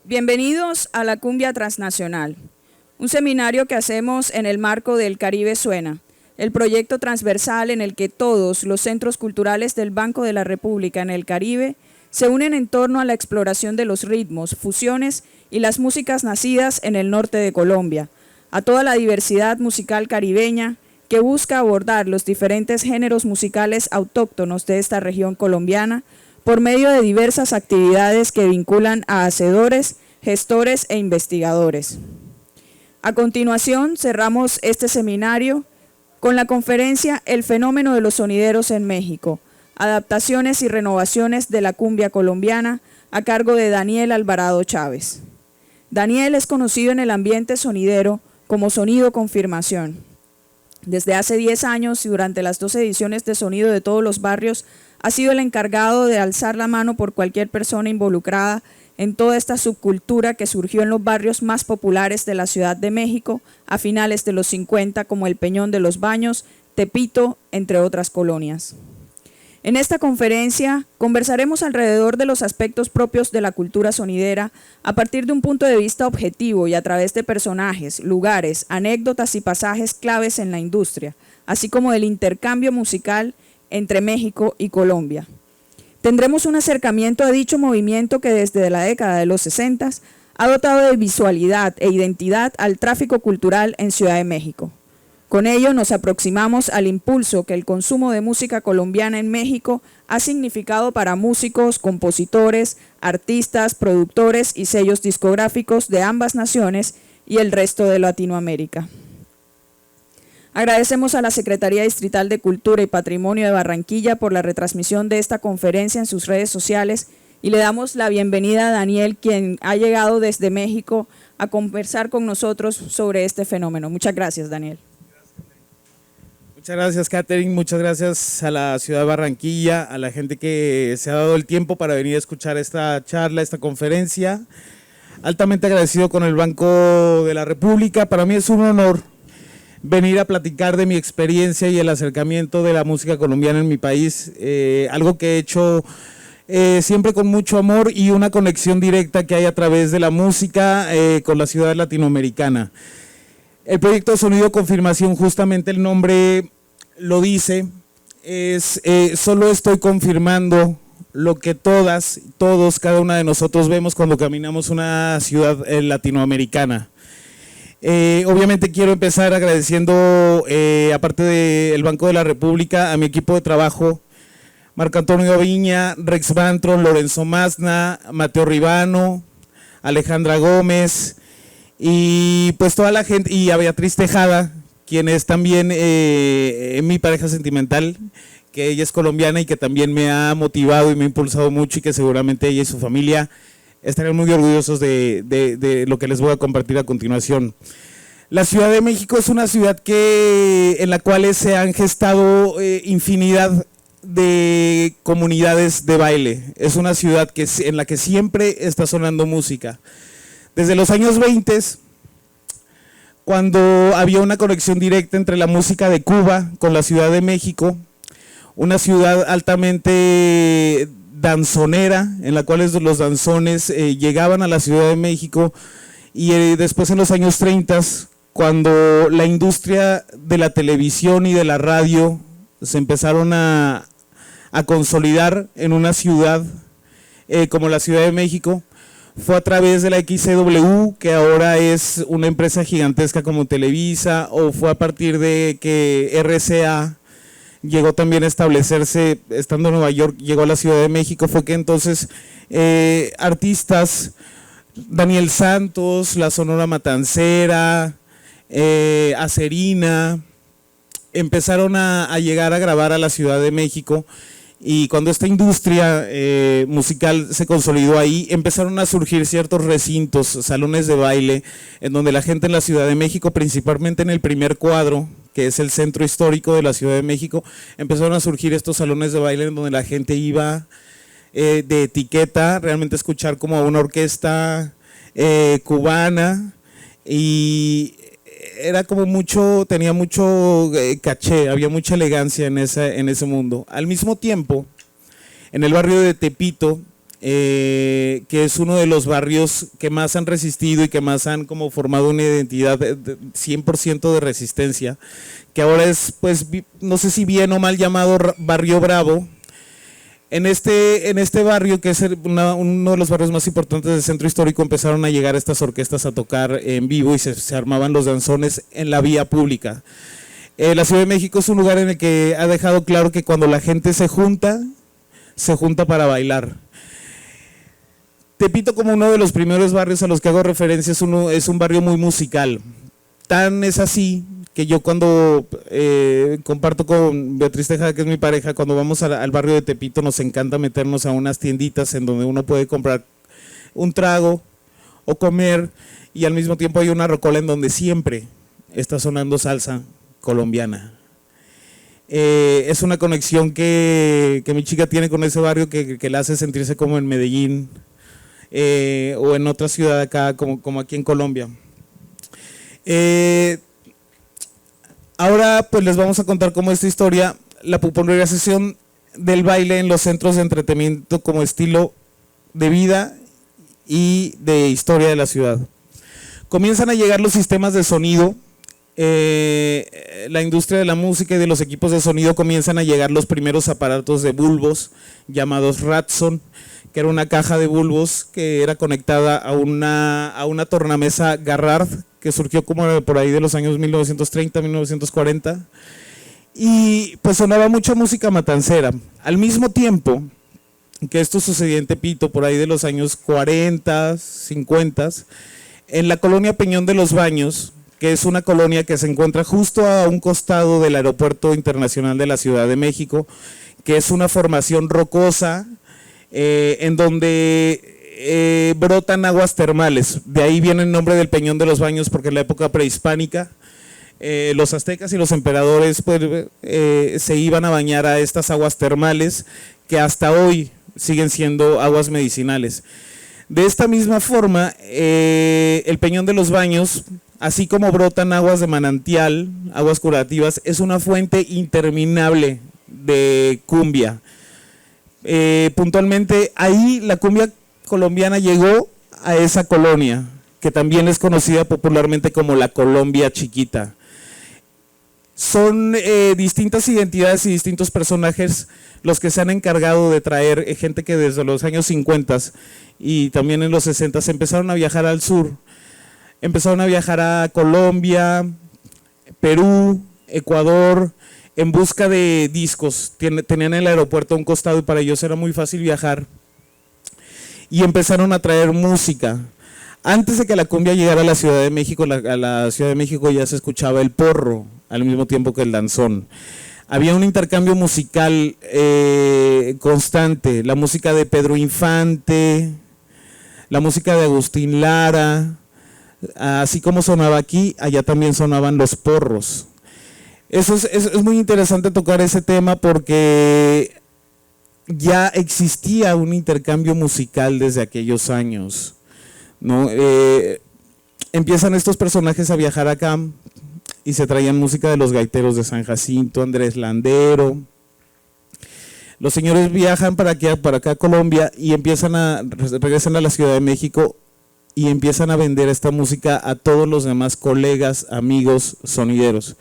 Bienvenidos a la Cumbia Transnacional, un seminario que hacemos en el marco del Caribe Suena, el proyecto transversal en el que todos los centros culturales del Banco de la República en el Caribe se unen en torno a la exploración de los ritmos, fusiones y las músicas nacidas en el norte de Colombia, a toda la diversidad musical caribeña que busca abordar los diferentes géneros musicales autóctonos de esta región colombiana por medio de diversas actividades que vinculan a hacedores, gestores e investigadores. A continuación, cerramos este seminario con la conferencia El fenómeno de los sonideros en México, adaptaciones y renovaciones de la cumbia colombiana, a cargo de Daniel Alvarado Chávez. Daniel es conocido en el ambiente sonidero como Sonido Confirmación. Desde hace 10 años y durante las 2 ediciones de Sonido de todos los barrios, ha sido el encargado de alzar la mano por cualquier persona involucrada en toda esta subcultura que surgió en los barrios más populares de la Ciudad de México a finales de los 50, como el Peñón de los Baños, Tepito, entre otras colonias. En esta conferencia conversaremos alrededor de los aspectos propios de la cultura sonidera a partir de un punto de vista objetivo y a través de personajes, lugares, anécdotas y pasajes claves en la industria, así como del intercambio musical entre México y Colombia. Tendremos un acercamiento a dicho movimiento que desde la década de los 60 ha dotado de visualidad e identidad al tráfico cultural en Ciudad de México. Con ello nos aproximamos al impulso que el consumo de música colombiana en México ha significado para músicos, compositores, artistas, productores y sellos discográficos de ambas naciones y el resto de Latinoamérica. Agradecemos a la Secretaría Distrital de Cultura y Patrimonio de Barranquilla por la retransmisión de esta conferencia en sus redes sociales y le damos la bienvenida a Daniel, quien ha llegado desde México a conversar con nosotros sobre este fenómeno. Muchas gracias, Daniel. Muchas gracias, Catherine, muchas gracias a la ciudad de Barranquilla, a la gente que se ha dado el tiempo para venir a escuchar esta charla, esta conferencia. Altamente agradecido con el Banco de la República. Para mí es un honor venir a platicar de mi experiencia y el acercamiento de la música colombiana en mi país, algo que he hecho siempre con mucho amor y una conexión directa que hay a través de la música con la ciudad latinoamericana. El proyecto Sonido Confirmación, justamente el nombre lo dice, es solo estoy confirmando lo que todas, todos, cada una de nosotros vemos cuando caminamos una ciudad latinoamericana. Obviamente quiero empezar agradeciendo, aparte del Banco de la República, a mi equipo de trabajo, Marco Antonio Aviña, Rex Bantro, Lorenzo Masna, Mateo Ribano, Alejandra Gómez y pues toda la gente, y a Beatriz Tejada, quien es también mi pareja sentimental, que ella es colombiana y que también me ha motivado y me ha impulsado mucho y que seguramente ella y su familia estarán muy orgullosos de lo que les voy a compartir a continuación. La Ciudad de México es una ciudad en la cual se han gestado infinidad de comunidades de baile. Es una ciudad en la que siempre está sonando música. Desde los años 20, cuando había una conexión directa entre la música de Cuba con la Ciudad de México, una ciudad altamente danzonera, en la cual los danzones llegaban a la Ciudad de México, y después en los años 30, cuando la industria de la televisión y de la radio se empezaron a consolidar en una ciudad como la Ciudad de México, fue a través de la XCW, que ahora es una empresa gigantesca como Televisa, o fue a partir de que RCA llegó también a establecerse, estando en Nueva York, llegó a la Ciudad de México. Fue que entonces artistas, Daniel Santos, la Sonora Matancera, Acerina, empezaron a llegar a grabar a la Ciudad de México. Y cuando esta industria musical se consolidó ahí, empezaron a surgir ciertos recintos, salones de baile, en donde la gente en la Ciudad de México, principalmente en el primer cuadro, que es el centro histórico de la Ciudad de México, empezaron a surgir estos salones de baile en donde la gente iba de etiqueta, realmente a escuchar como a una orquesta cubana, y era como mucho, tenía mucho caché, había mucha elegancia en ese mundo. Al mismo tiempo, en el barrio de Tepito, que es uno de los barrios que más han resistido y que más han como formado una identidad de 100% de resistencia, que ahora es, pues, no sé si bien o mal llamado Barrio Bravo. En este barrio, que es uno de los barrios más importantes del centro histórico, empezaron a llegar estas orquestas a tocar en vivo y se armaban los danzones en la vía pública. La Ciudad de México es un lugar en el que ha dejado claro que cuando la gente se junta para bailar. Tepito, como uno de los primeros barrios a los que hago referencia, es un barrio muy musical. Tan es así que yo cuando comparto con Beatriz Tejada, que es mi pareja, cuando vamos al barrio de Tepito nos encanta meternos a unas tienditas en donde uno puede comprar un trago o comer, y al mismo tiempo hay una rocola en donde siempre está sonando salsa colombiana. Es una conexión que mi chica tiene con ese barrio que la hace sentirse como en Medellín o en otra ciudad acá, como aquí en Colombia. Ahora pues les vamos a contar cómo esta historia, la popularización del baile en los centros de entretenimiento como estilo de vida y de historia de la ciudad. Comienzan a llegar los sistemas de sonido, la industria de la música y de los equipos de sonido, comienzan a llegar los primeros aparatos de bulbos llamados Radson, que era una caja de bulbos que era conectada a una tornamesa Garrard, que surgió como por ahí de los años 1930, 1940, y pues sonaba mucha música matancera. Al mismo tiempo que esto sucedía en Tepito, por ahí de los años 40, 50, en la colonia Peñón de los Baños, que es una colonia que se encuentra justo a un costado del Aeropuerto Internacional de la Ciudad de México, que es una formación rocosa en donde brotan aguas termales. De ahí viene el nombre del Peñón de los Baños, porque en la época prehispánica los aztecas y los emperadores pues, se iban a bañar a estas aguas termales que hasta hoy siguen siendo aguas medicinales. De esta misma forma, el Peñón de los Baños, así como brotan aguas de manantial, aguas curativas, es una fuente interminable de cumbia. Puntualmente ahí la cumbia colombiana llegó a esa colonia, que también es conocida popularmente como la Colombia Chiquita. Son distintas identidades y distintos personajes los que se han encargado de traer gente que desde los años 50 y también en los 60 empezaron a viajar al sur, empezaron a viajar a Colombia, Perú, Ecuador, en busca de discos. Tenían el aeropuerto a un costado y para ellos era muy fácil viajar, y empezaron a traer música. Antes de que la cumbia llegara a la Ciudad de México, a la Ciudad de México ya se escuchaba el porro al mismo tiempo que el danzón. Había un intercambio musical constante, la música de Pedro Infante, la música de Agustín Lara, así como sonaba aquí, allá también sonaban los porros. Es muy interesante tocar ese tema porque ya existía un intercambio musical desde aquellos años, ¿no? Empiezan estos personajes a viajar acá y se traían música de los gaiteros de San Jacinto, Andrés Landero. Los señores viajan para acá a Colombia y regresan a la Ciudad de México y empiezan a vender esta música a todos los demás colegas, amigos, sonideros.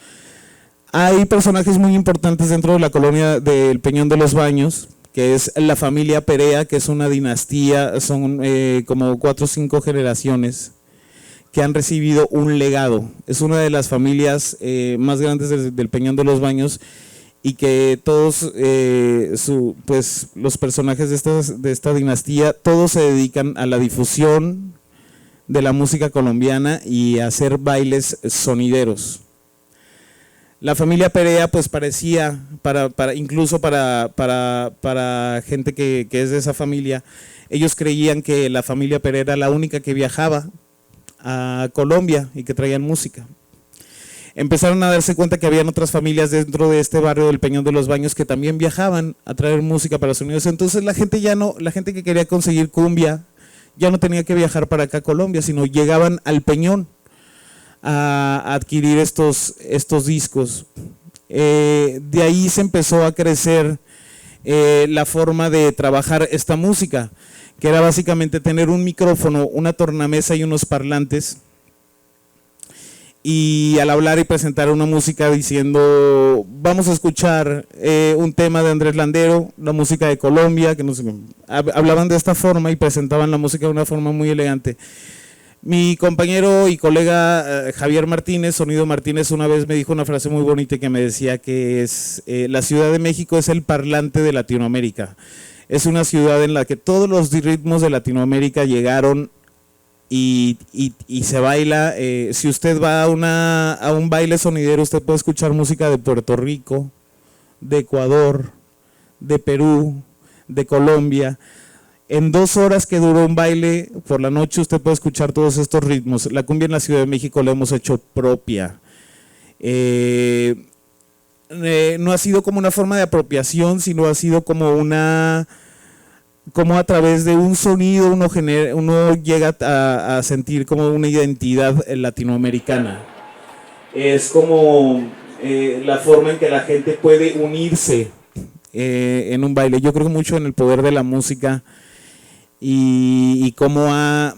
Hay personajes muy importantes dentro de la colonia del Peñón de los Baños, que es la familia Perea, que es una dinastía, son como 4 o 5 generaciones que han recibido un legado. Es una de las familias más grandes del Peñón de los Baños, y que todos pues, los personajes de esta dinastía, todos se dedican a la difusión de la música colombiana y a hacer bailes sonideros. La familia Perea pues parecía, incluso para gente que es de esa familia, ellos creían que la familia Perea era la única que viajaba a Colombia y que traían música. Empezaron a darse cuenta que habían otras familias dentro de este barrio del Peñón de los Baños que también viajaban a traer música para los Unidos. Entonces la gente que quería conseguir cumbia ya no tenía que viajar para acá a Colombia, sino llegaban al Peñón a adquirir estos discos. De ahí se empezó a crecer la forma de trabajar esta música, que era básicamente tener un micrófono, una tornamesa y unos parlantes, y al hablar y presentar una música diciendo, vamos a escuchar un tema de Andrés Landero, la música de Colombia, que no sé, hablaban de esta forma y presentaban la música de una forma muy elegante. Mi compañero y colega Javier Martínez, Sonido Martínez, una vez me dijo una frase muy bonita que me decía que es, la Ciudad de México es el parlante de Latinoamérica. Es una ciudad en la que todos los ritmos de Latinoamérica llegaron y se baila. Si usted va a un baile sonidero, usted puede escuchar música de Puerto Rico, de Ecuador, de Perú, de Colombia. En 2 horas que duró un baile por la noche usted puede escuchar todos estos ritmos. La cumbia en la Ciudad de México la hemos hecho propia. No ha sido como una forma de apropiación, sino ha sido como como a través de un sonido uno llega a sentir como una identidad latinoamericana. Es como la forma en que la gente puede unirse en un baile. Yo creo mucho en el poder de la música y cómo ha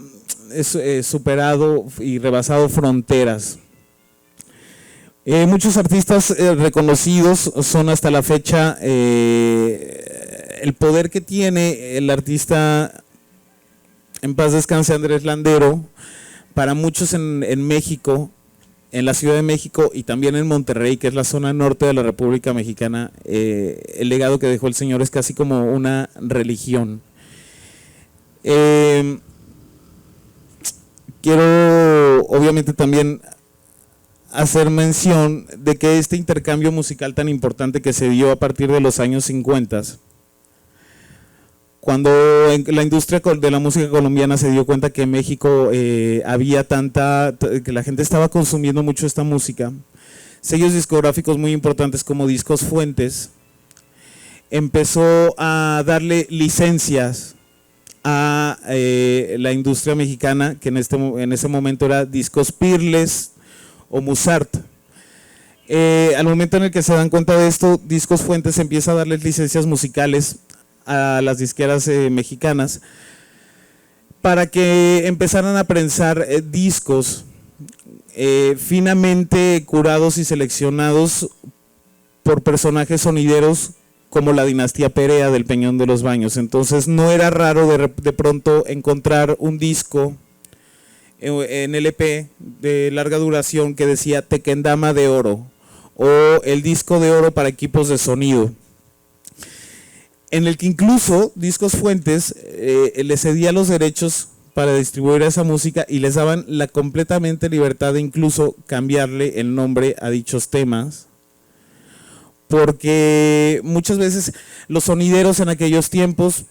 superado y rebasado fronteras. Muchos artistas reconocidos son hasta la fecha el poder que tiene el artista, en paz descanse, Andrés Landero. Para muchos en México, en la Ciudad de México y también en Monterrey, que es la zona norte de la República Mexicana, el legado que dejó el señor es casi como una religión. Quiero obviamente también hacer mención de que este intercambio musical tan importante que se dio a partir de los años 50, cuando la industria de la música colombiana se dio cuenta que en México había que la gente estaba consumiendo mucho esta música, sellos discográficos muy importantes como Discos Fuentes empezó a darle licencias a la industria mexicana, que en ese momento era Discos Pirles o Musart. Al momento en el que se dan cuenta de esto, Discos Fuentes empieza a darles licencias musicales a las disqueras mexicanas para que empezaran a prensar discos finamente curados y seleccionados por personajes sonideros como la dinastía Perea del Peñón de los Baños. Entonces no era raro de pronto encontrar un disco en LP de larga duración que decía Tequendama de Oro o el disco de oro para equipos de sonido, en el que incluso Discos Fuentes les cedía los derechos para distribuir esa música y les daban la completamente libertad de incluso cambiarle el nombre a dichos temas, porque muchas veces los sonideros en aquellos tiempos,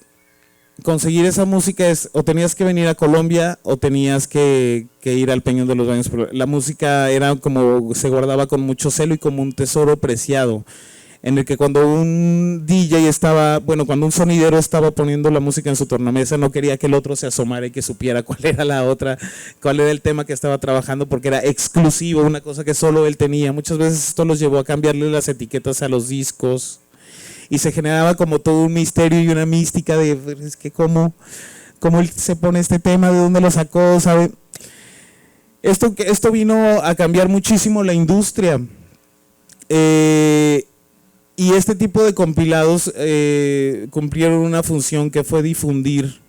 conseguir esa música es o tenías que venir a Colombia o tenías que ir al Peñón de los Baños. La música era como, se guardaba con mucho celo y como un tesoro preciado, en el que cuando un DJ cuando un sonidero estaba poniendo la música en su tornamesa, no quería que el otro se asomara y que supiera cuál era el tema que estaba trabajando, porque era exclusivo, una cosa que solo él tenía. Muchas veces esto los llevó a cambiarle las etiquetas a los discos y se generaba como todo un misterio y una mística de, es que cómo él se pone este tema, de dónde lo sacó, ¿sabe? Esto vino a cambiar muchísimo la industria. Y este tipo de compilados cumplieron una función que fue difundir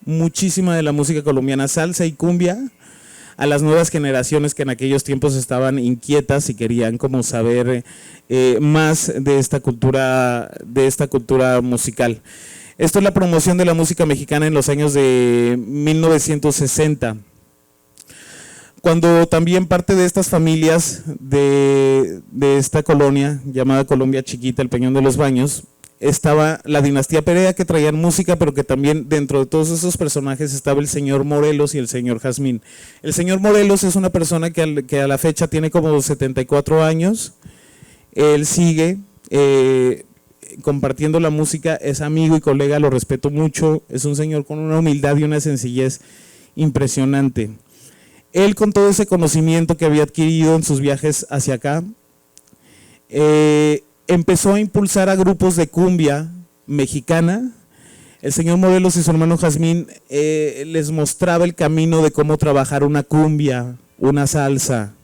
muchísima de la música colombiana, salsa y cumbia, a las nuevas generaciones que en aquellos tiempos estaban inquietas y querían como saber más de esta cultura musical. Esto es la promoción de la música mexicana en los años de 1960. Cuando también parte de estas familias de esta colonia, llamada Colombia Chiquita, el Peñón de los Baños, estaba la dinastía Perea, que traían música, pero que también dentro de todos esos personajes estaba el señor Morelos y el señor Jazmín. El señor Morelos es una persona que a la fecha tiene como 74 años, él sigue compartiendo la música, es amigo y colega, lo respeto mucho, es un señor con una humildad y una sencillez impresionante. Él, con todo ese conocimiento que había adquirido en sus viajes hacia acá, empezó a impulsar a grupos de cumbia mexicana, el señor Morelos y su hermano Jazmín les mostraba el camino de cómo trabajar una cumbia, una salsa,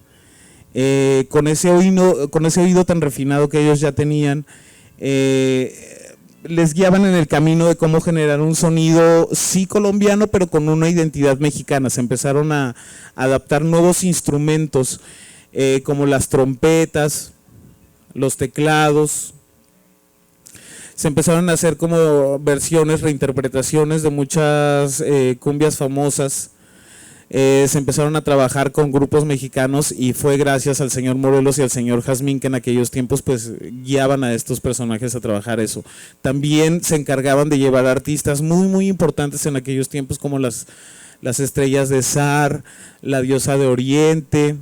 con ese oído tan refinado que ellos ya tenían, les guiaban en el camino de cómo generar un sonido sí colombiano, pero con una identidad mexicana. Se empezaron a adaptar nuevos instrumentos, como las trompetas, los teclados. Se empezaron a hacer como versiones, reinterpretaciones de muchas cumbias famosas. Se empezaron a trabajar con grupos mexicanos y fue gracias al señor Morelos y al señor Jazmín que en aquellos tiempos pues guiaban a estos personajes a trabajar eso. También se encargaban de llevar artistas muy importantes en aquellos tiempos como las estrellas de Zar, la diosa de Oriente.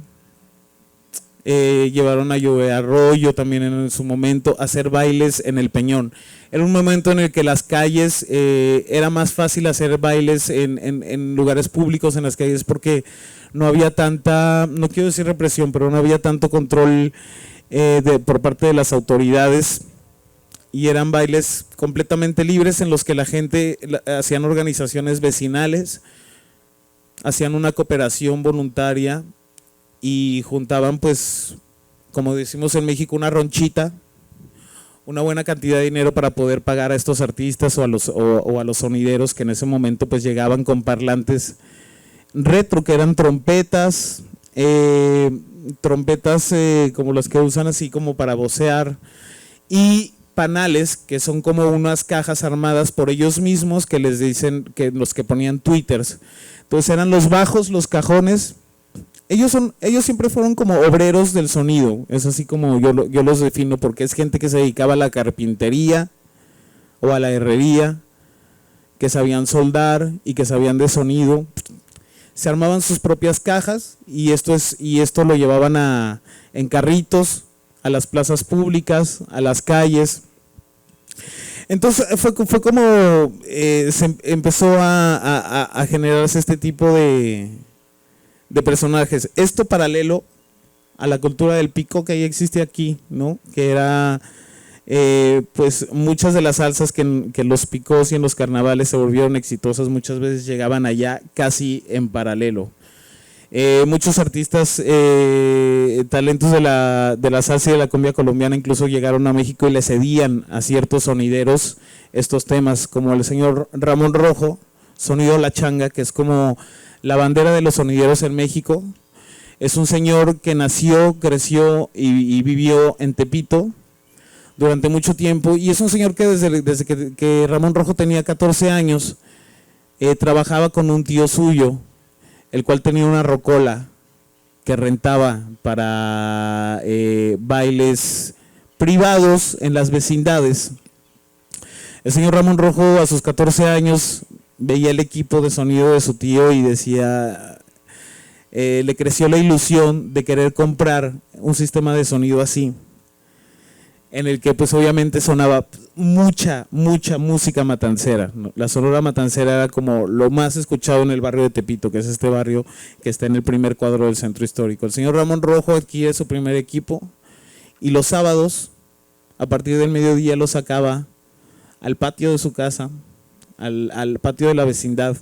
Llevaron a Joe Arroyo también en su momento a hacer bailes en el Peñón. Era un momento en el que las calles, era más fácil hacer bailes en lugares públicos, en las calles, porque no había tanta, no quiero decir represión, pero no había tanto control por parte de las autoridades, y eran bailes completamente libres en los que la gente hacían organizaciones vecinales, hacían una cooperación voluntaria y juntaban, pues, como decimos en México, una ronchita, una buena cantidad de dinero para poder pagar a estos artistas o a los sonideros que en ese momento pues llegaban con parlantes retro, que eran trompetas, como las que usan así como para vocear, y panales, que son como unas cajas armadas por ellos mismos, que les dicen que los que ponían tweeters. Entonces eran los bajos, los cajones. Ellos siempre fueron como obreros del sonido, es así como yo los defino, porque es gente que se dedicaba a la carpintería o a la herrería, que sabían soldar y que sabían de sonido. Se armaban sus propias cajas y esto lo llevaban en carritos a las plazas públicas, a las calles. Entonces fue como se empezó a generarse este tipo de personajes. Esto paralelo a la cultura del pico que ahí existe aquí, ¿no? Que era pues muchas de las salsas que los picos y en los carnavales se volvieron exitosas, muchas veces llegaban allá casi en paralelo. Muchos artistas, talentos de la salsa y de la cumbia colombiana incluso llegaron a México y le cedían a ciertos sonideros estos temas, como el señor Ramón Rojo, sonido La Changa, que es como la bandera de los sonideros en México. Es un señor que nació, creció y vivió en Tepito durante mucho tiempo, y es un señor que desde que Ramón Rojo tenía 14 años trabajaba con un tío suyo, el cual tenía una rocola que rentaba para bailes privados en las vecindades. El señor Ramón Rojo a sus 14 años veía el equipo de sonido de su tío y decía, le creció la ilusión de querer comprar un sistema de sonido así, en el que pues obviamente sonaba mucha música matancera, ¿no? La Sonora Matancera era como lo más escuchado en el barrio de Tepito, que es este barrio que está en el primer cuadro del centro histórico. El señor Ramón Rojo adquiere su primer equipo y los sábados, a partir del mediodía, lo sacaba al patio de su casa, al patio de la vecindad,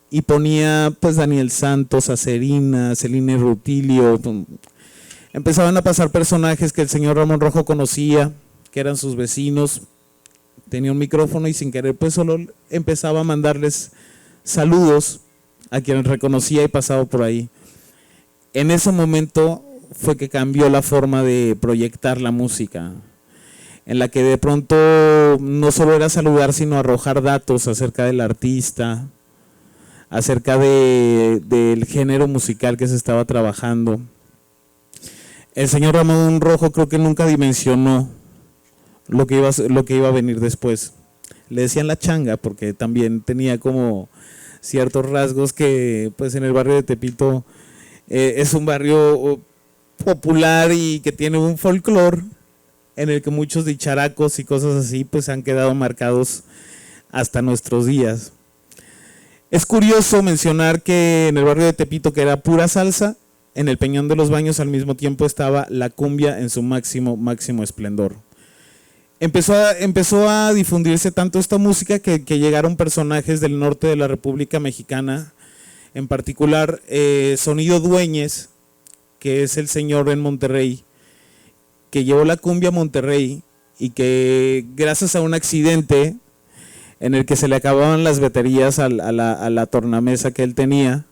y ponía pues Daniel Santos, Acerina, Celine Rutilio. Empezaban a pasar personajes que el señor Ramón Rojo conocía, que eran sus vecinos. Tenía un micrófono y sin querer pues solo empezaba a mandarles saludos a quienes reconocía y pasaba por ahí. En ese momento fue que cambió la forma de proyectar la música, en la que de pronto no solo era saludar, sino arrojar datos acerca del artista, acerca del género musical que se estaba trabajando. El señor Ramón Rojo creo que nunca dimensionó lo que iba a venir después. Le decían La Changa porque también tenía como ciertos rasgos que pues en el barrio de Tepito es un barrio popular y que tiene un folclore en el que muchos dicharacos y cosas así pues han quedado marcados hasta nuestros días. Es curioso mencionar que en el barrio de Tepito, que era pura salsa, en el Peñón de los Baños al mismo tiempo estaba la cumbia en su máximo esplendor. empezó a difundirse tanto esta música que llegaron personajes del norte de la República Mexicana, en particular Sonido Dueñez, que es el señor en Monterrey, que llevó la cumbia a Monterrey y que gracias a un accidente en el que se le acababan las baterías a la tornamesa que él tenía,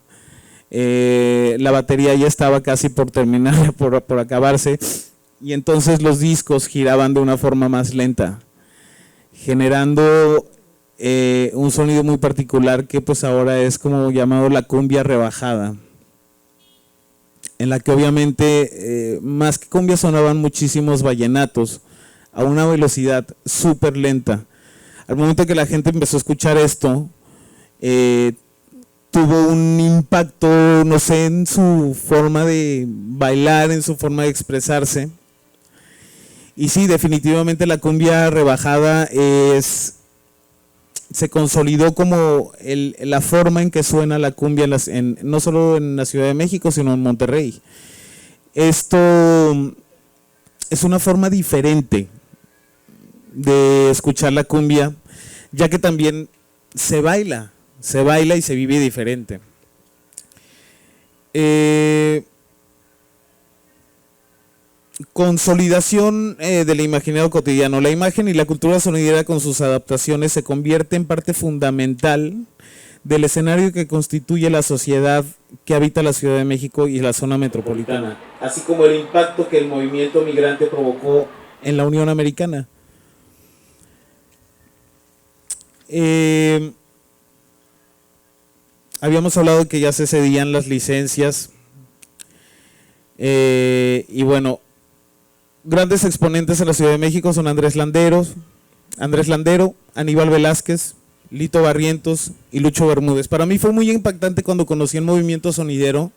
la batería ya estaba casi por terminar, por acabarse, y entonces los discos giraban de una forma más lenta, generando un sonido muy particular que pues ahora es como llamado la cumbia rebajada, en la que obviamente más que cumbia sonaban muchísimos vallenatos a una velocidad súper lenta. Al momento que la gente empezó a escuchar esto, tuvo un impacto, no sé, en su forma de bailar, en su forma de expresarse. Y sí, definitivamente la cumbia rebajada se consolidó como la forma en que suena la cumbia no solo en la Ciudad de México, sino en Monterrey. Esto es una forma diferente de escuchar la cumbia, ya que también se baila y se vive diferente. Consolidación del imaginario cotidiano. La imagen y la cultura sonidera con sus adaptaciones se convierte en parte fundamental del escenario que constituye la sociedad que habita la Ciudad de México y la zona metropolitana, así como el impacto que el movimiento migrante provocó en la Unión Americana. Habíamos hablado de que ya se cedían las licencias y bueno, grandes exponentes en la Ciudad de México son Andrés Landero, Aníbal Velázquez, Lito Barrientos y Lucho Bermúdez. Para mí fue muy impactante cuando conocí el movimiento sonidero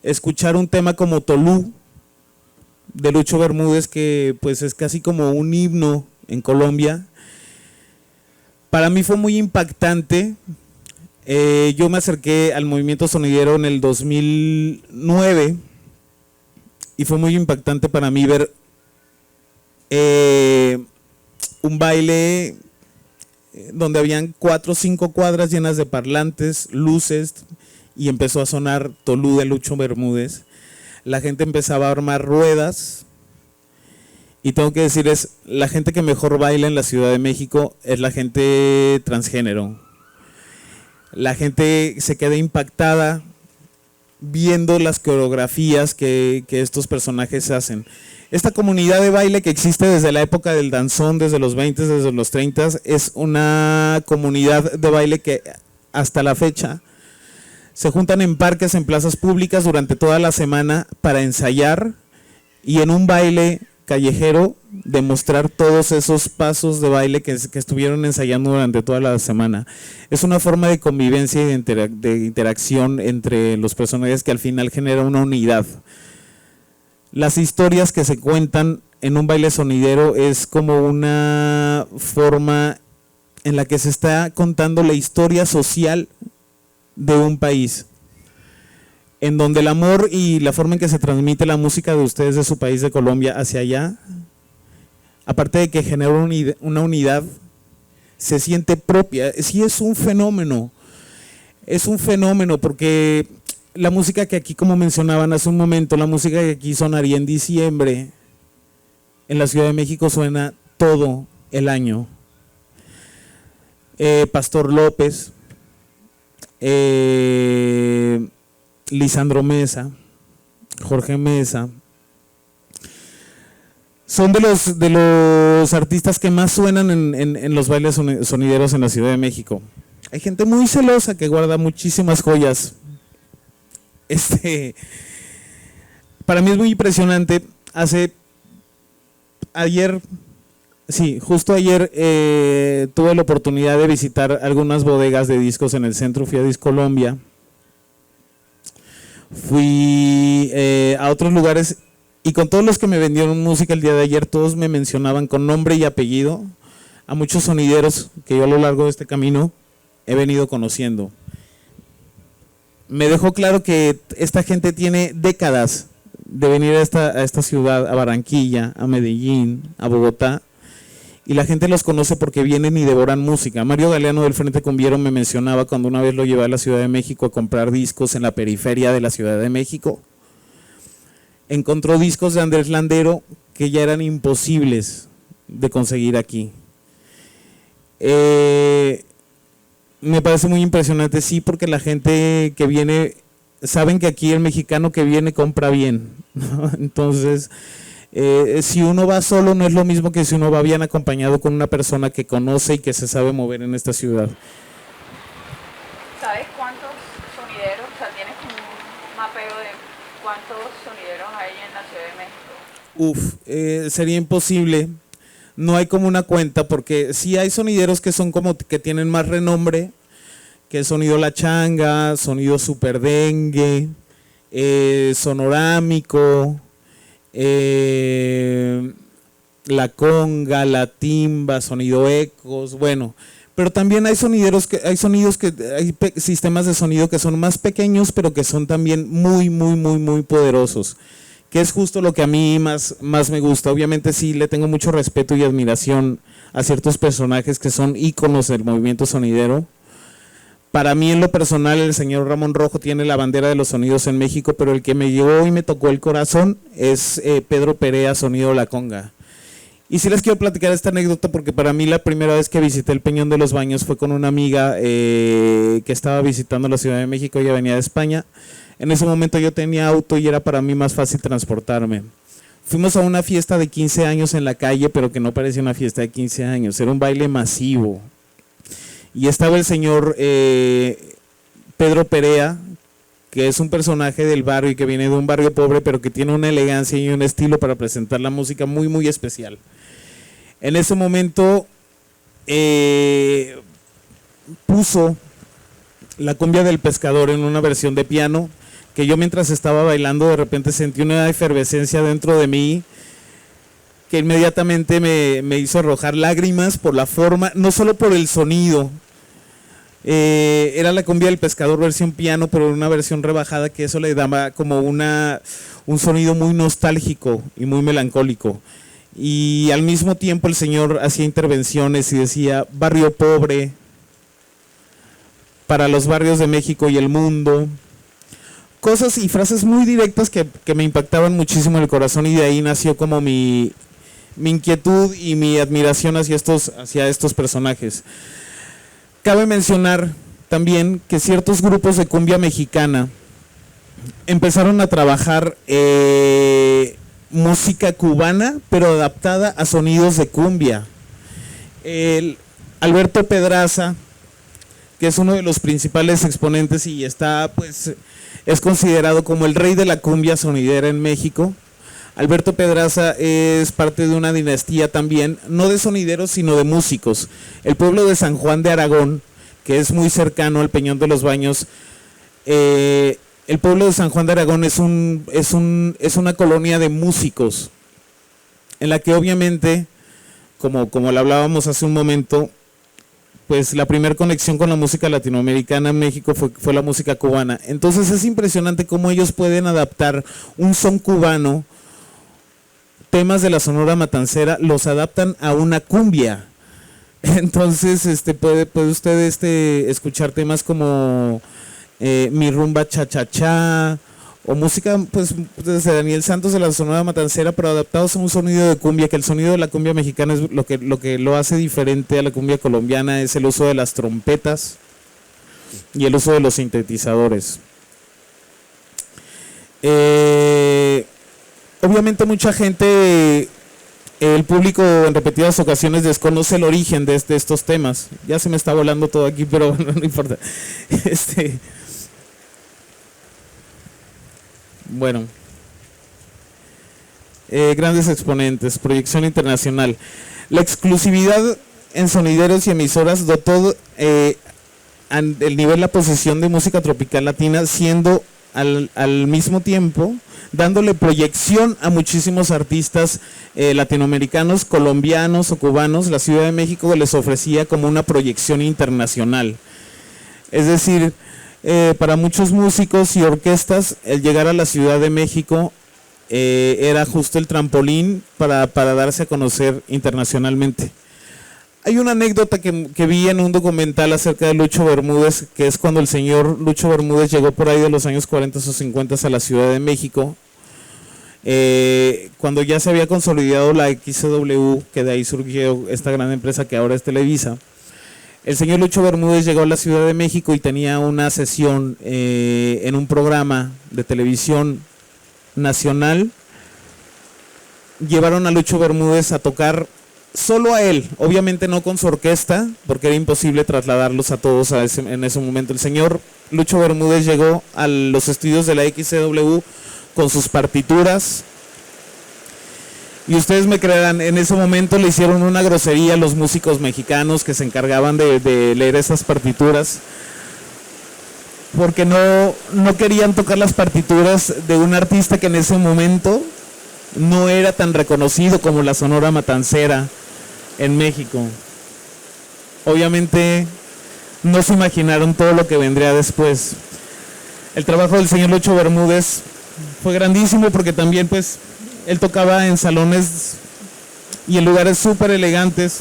escuchar un tema como Tolú de Lucho Bermúdez, que pues es casi como un himno en Colombia. Para mí fue muy impactante. Yo me acerqué al movimiento sonidero en el 2009 y fue muy impactante para mí ver un baile donde habían 4 o 5 cuadras llenas de parlantes, luces, y empezó a sonar Tolú de Lucho Bermúdez. La gente empezaba a armar ruedas. Y tengo que decir, la gente que mejor baila en la Ciudad de México es la gente transgénero. La gente se queda impactada viendo las coreografías que estos personajes hacen. Esta comunidad de baile que existe desde la época del danzón, desde los 20, desde los 30, es una comunidad de baile que hasta la fecha se juntan en parques, en plazas públicas durante toda la semana para ensayar y en un baile callejero demostrar todos esos pasos de baile que estuvieron ensayando durante toda la semana. Es una forma de convivencia y de interacción entre los personajes que al final genera una unidad. Las historias que se cuentan en un baile sonidero es como una forma en la que se está contando la historia social de un país, en donde el amor y la forma en que se transmite la música de ustedes de su país, de Colombia, hacia allá, aparte de que genera una unidad, se siente propia. Sí, es un fenómeno porque la música que aquí, como mencionaban hace un momento, la música que aquí sonaría en diciembre, en la Ciudad de México suena todo el año. Pastor López, Lisandro Mesa, Jorge Mesa, son de los artistas que más suenan en los bailes sonideros en la Ciudad de México. Hay gente muy celosa que guarda muchísimas joyas. Para mí es muy impresionante. Justo ayer tuve la oportunidad de visitar algunas bodegas de discos en el centro. Fui a Discolombia. Fui a otros lugares y con todos los que me vendieron música el día de ayer, todos me mencionaban con nombre y apellido a muchos sonideros que yo a lo largo de este camino he venido conociendo. Me dejó claro que esta gente tiene décadas de venir a esta ciudad, a Barranquilla, a Medellín, a Bogotá, y la gente los conoce porque vienen y devoran música. Mario Galeano del Frente Cumbiero me mencionaba cuando una vez lo llevé a la Ciudad de México a comprar discos en la periferia de la Ciudad de México. Encontró discos de Andrés Landero que ya eran imposibles de conseguir aquí. Me parece muy impresionante, sí, porque la gente que viene, saben que aquí el mexicano que viene compra bien, ¿no? Entonces, si uno va solo no es lo mismo que si uno va bien acompañado con una persona que conoce y que se sabe mover en esta ciudad. ¿Sabes cuántos sonideros? O sea, ¿tienes un mapeo de cuántos sonideros hay en la Ciudad de México? Sería imposible. No hay como una cuenta, porque sí hay sonideros que son como que tienen más renombre, que es Sonido La Changa, Sonido Super Dengue, Sonorámico, La Conga, La Timba, Sonido Ecos, bueno, pero también hay sonideros que hay sistemas de sonido que son más pequeños, pero que son también muy poderosos, que es justo lo que a mí más me gusta. Obviamente sí le tengo mucho respeto y admiración a ciertos personajes que son íconos del movimiento sonidero. Para mí en lo personal el señor Ramón Rojo tiene la bandera de los sonidos en México, pero el que me llegó y me tocó el corazón es Pedro Perea, Sonido La Conga. Y sí les quiero platicar esta anécdota porque para mí la primera vez que visité el Peñón de los Baños fue con una amiga que estaba visitando la Ciudad de México, ella venía de España. En ese momento yo tenía auto y era para mí más fácil transportarme. Fuimos a una fiesta de 15 años en la calle, pero que no parecía una fiesta de 15 años, era un baile masivo. Y estaba el señor Pedro Perea, que es un personaje del barrio y que viene de un barrio pobre, pero que tiene una elegancia y un estilo para presentar la música muy especial. En ese momento puso la cumbia del pescador en una versión de piano, que yo mientras estaba bailando de repente sentí una efervescencia dentro de mí que inmediatamente me hizo arrojar lágrimas por la forma, no solo por el sonido. Era la cumbia del pescador versión piano, pero una versión rebajada, que eso le daba como un sonido muy nostálgico y muy melancólico. Y al mismo tiempo el señor hacía intervenciones y decía barrio pobre para los barrios de México y el mundo. Cosas y frases muy directas que me impactaban muchísimo en el corazón, y de ahí nació como mi inquietud y mi admiración hacia estos personajes. Cabe mencionar también que ciertos grupos de cumbia mexicana empezaron a trabajar música cubana, pero adaptada a sonidos de cumbia. Alberto Pedraza, que es uno de los principales exponentes y es considerado como el rey de la cumbia sonidera en México. Alberto Pedraza es parte de una dinastía también, no de sonideros, sino de músicos. El pueblo de San Juan de Aragón, que es muy cercano al Peñón de los Baños, el pueblo de San Juan de Aragón es una colonia de músicos, en la que obviamente, como lo hablábamos hace un momento, pues la primera conexión con la música latinoamericana en México fue la música cubana. Entonces es impresionante cómo ellos pueden adaptar un son cubano, temas de la Sonora Matancera, los adaptan a una cumbia. Entonces puede usted escuchar temas como Mi Rumba Cha Cha Cha, o música pues desde Daniel Santos de la Sonora Matancera, pero adaptados a un sonido de cumbia, que el sonido de la cumbia mexicana es lo que lo hace diferente a la cumbia colombiana, es el uso de las trompetas y el uso de los sintetizadores. Obviamente mucha gente, el público en repetidas ocasiones desconoce el origen de estos temas. Ya se me está volando todo aquí, pero no importa. Bueno, grandes exponentes, proyección internacional. La exclusividad en sonideros y emisoras dotó el nivel la posesión de música tropical latina, siendo al mismo tiempo dándole proyección a muchísimos artistas latinoamericanos, colombianos o cubanos. La Ciudad de México les ofrecía como una proyección internacional. Es decir, para muchos músicos y orquestas, el llegar a la Ciudad de México era justo el trampolín para darse a conocer internacionalmente. Hay una anécdota que vi en un documental acerca de Lucho Bermúdez, que es cuando el señor Lucho Bermúdez llegó por ahí de los años 40 o 50 a la Ciudad de México, cuando ya se había consolidado la XCW, que de ahí surgió esta gran empresa que ahora es Televisa. El señor Lucho Bermúdez llegó a la Ciudad de México y tenía una sesión en un programa de televisión nacional. Llevaron a Lucho Bermúdez a tocar solo a él, obviamente no con su orquesta, porque era imposible trasladarlos a todos en ese momento. El señor Lucho Bermúdez llegó a los estudios de la XCW con sus partituras, y ustedes me creerán, en ese momento le hicieron una grosería a los músicos mexicanos que se encargaban de leer esas partituras, porque no querían tocar las partituras de un artista que en ese momento no era tan reconocido como la Sonora Matancera en México. Obviamente no se imaginaron todo lo que vendría después. El trabajo del señor Lucho Bermúdez fue grandísimo, porque también pues él tocaba en salones y en lugares súper elegantes.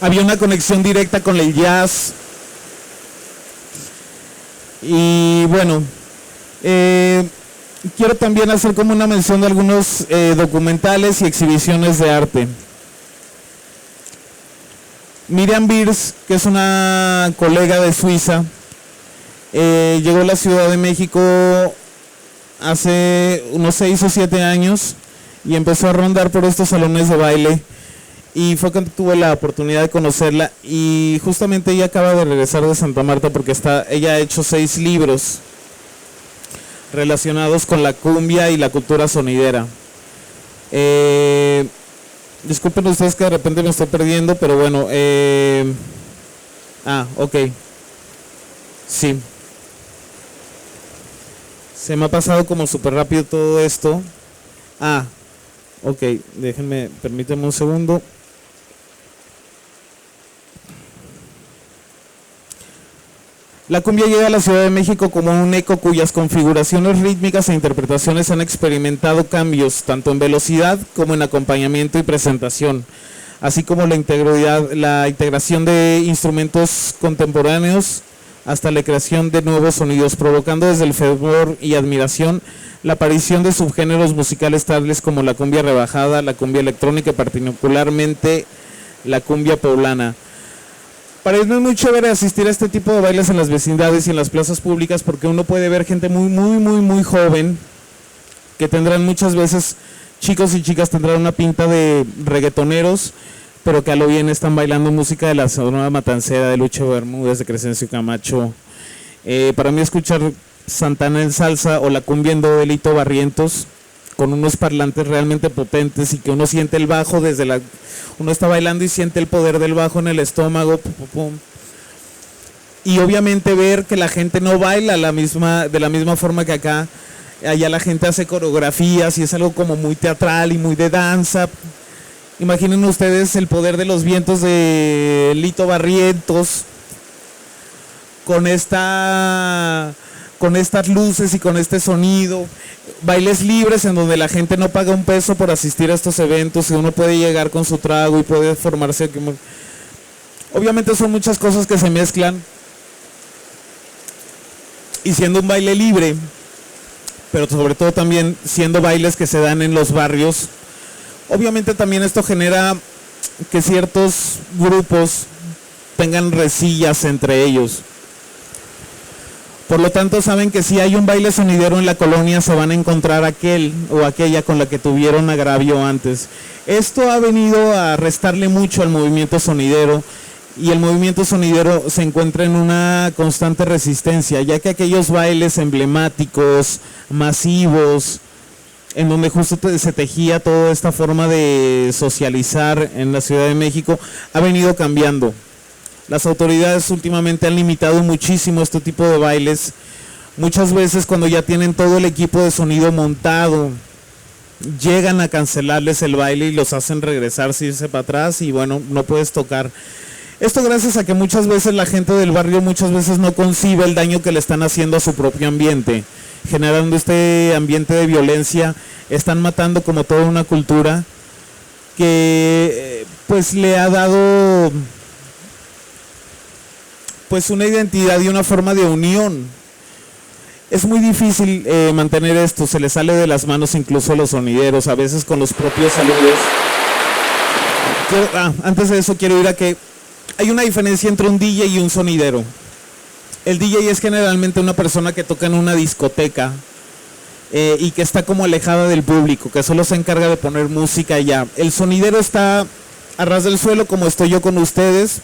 Había una conexión directa con el jazz. Y bueno, quiero también hacer como una mención de algunos documentales y exhibiciones de arte. Miriam Biers, que es una colega de Suiza, llegó a la Ciudad de México hace unos 6 o 7 años y empezó a rondar por estos salones de baile, y fue cuando tuve la oportunidad de conocerla, y justamente ella acaba de regresar de Santa Marta porque ella ha hecho 6 libros relacionados con la cumbia y la cultura sonidera. Disculpen ustedes que de repente me estoy perdiendo, pero bueno, ok, sí. Se me ha pasado como súper rápido todo esto. Ok, permítanme un segundo. La cumbia llega a la Ciudad de México como un eco cuyas configuraciones rítmicas e interpretaciones han experimentado cambios, tanto en velocidad como en acompañamiento y presentación, así como la integración de instrumentos contemporáneos hasta la creación de nuevos sonidos, provocando desde el fervor y admiración la aparición de subgéneros musicales tales como la cumbia rebajada, la cumbia electrónica y particularmente la cumbia poblana. Para mí es muy chévere asistir a este tipo de bailes en las vecindades y en las plazas públicas, porque uno puede ver gente muy joven, que tendrán muchas veces, chicos y chicas tendrán una pinta de reggaetoneros, pero que a lo bien están bailando música de la Sonora Matancera, de Lucho Bermúdez, de Crescencio Camacho. Para mí escuchar Santana en salsa o la cumbia en do de Lito Barrientos, con unos parlantes realmente potentes, y que uno siente el bajo uno está bailando y siente el poder del bajo en el estómago, y obviamente ver que la gente no baila de la misma forma que acá. Allá la gente hace coreografías y es algo como muy teatral y muy de danza. Imaginen ustedes el poder de los vientos de Lito Barrientos con estas luces y con este sonido. Bailes libres en donde la gente no paga un peso por asistir a estos eventos, y uno puede llegar con su trago y puede formarse. Obviamente son muchas cosas que se mezclan, y siendo un baile libre, pero sobre todo también siendo bailes que se dan en los barrios, obviamente también esto genera que ciertos grupos tengan resillas entre ellos. Por lo tanto, saben que si hay un baile sonidero en la colonia, se van a encontrar aquel o aquella con la que tuvieron agravio antes. Esto ha venido a restarle mucho al movimiento sonidero, y el movimiento sonidero se encuentra en una constante resistencia, ya que aquellos bailes emblemáticos, masivos, en donde justo se tejía toda esta forma de socializar en la Ciudad de México, ha venido cambiando. Las autoridades últimamente han limitado muchísimo este tipo de bailes. Muchas veces cuando ya tienen todo el equipo de sonido montado, llegan a cancelarles el baile y los hacen regresarse, irse para atrás, y bueno, no puedes tocar. Esto gracias a que muchas veces la gente del barrio no concibe el daño que le están haciendo a su propio ambiente, generando este ambiente de violencia. Están matando como toda una cultura que pues le ha dado pues una identidad y una forma de unión. Es muy difícil mantener esto, se le sale de las manos incluso a los sonideros, a veces con los propios saludos. Antes de eso quiero ir a que hay una diferencia entre un DJ y un sonidero. El DJ es generalmente una persona que toca en una discoteca y que está como alejada del público, que solo se encarga de poner música y ya. El sonidero está a ras del suelo como estoy yo con ustedes.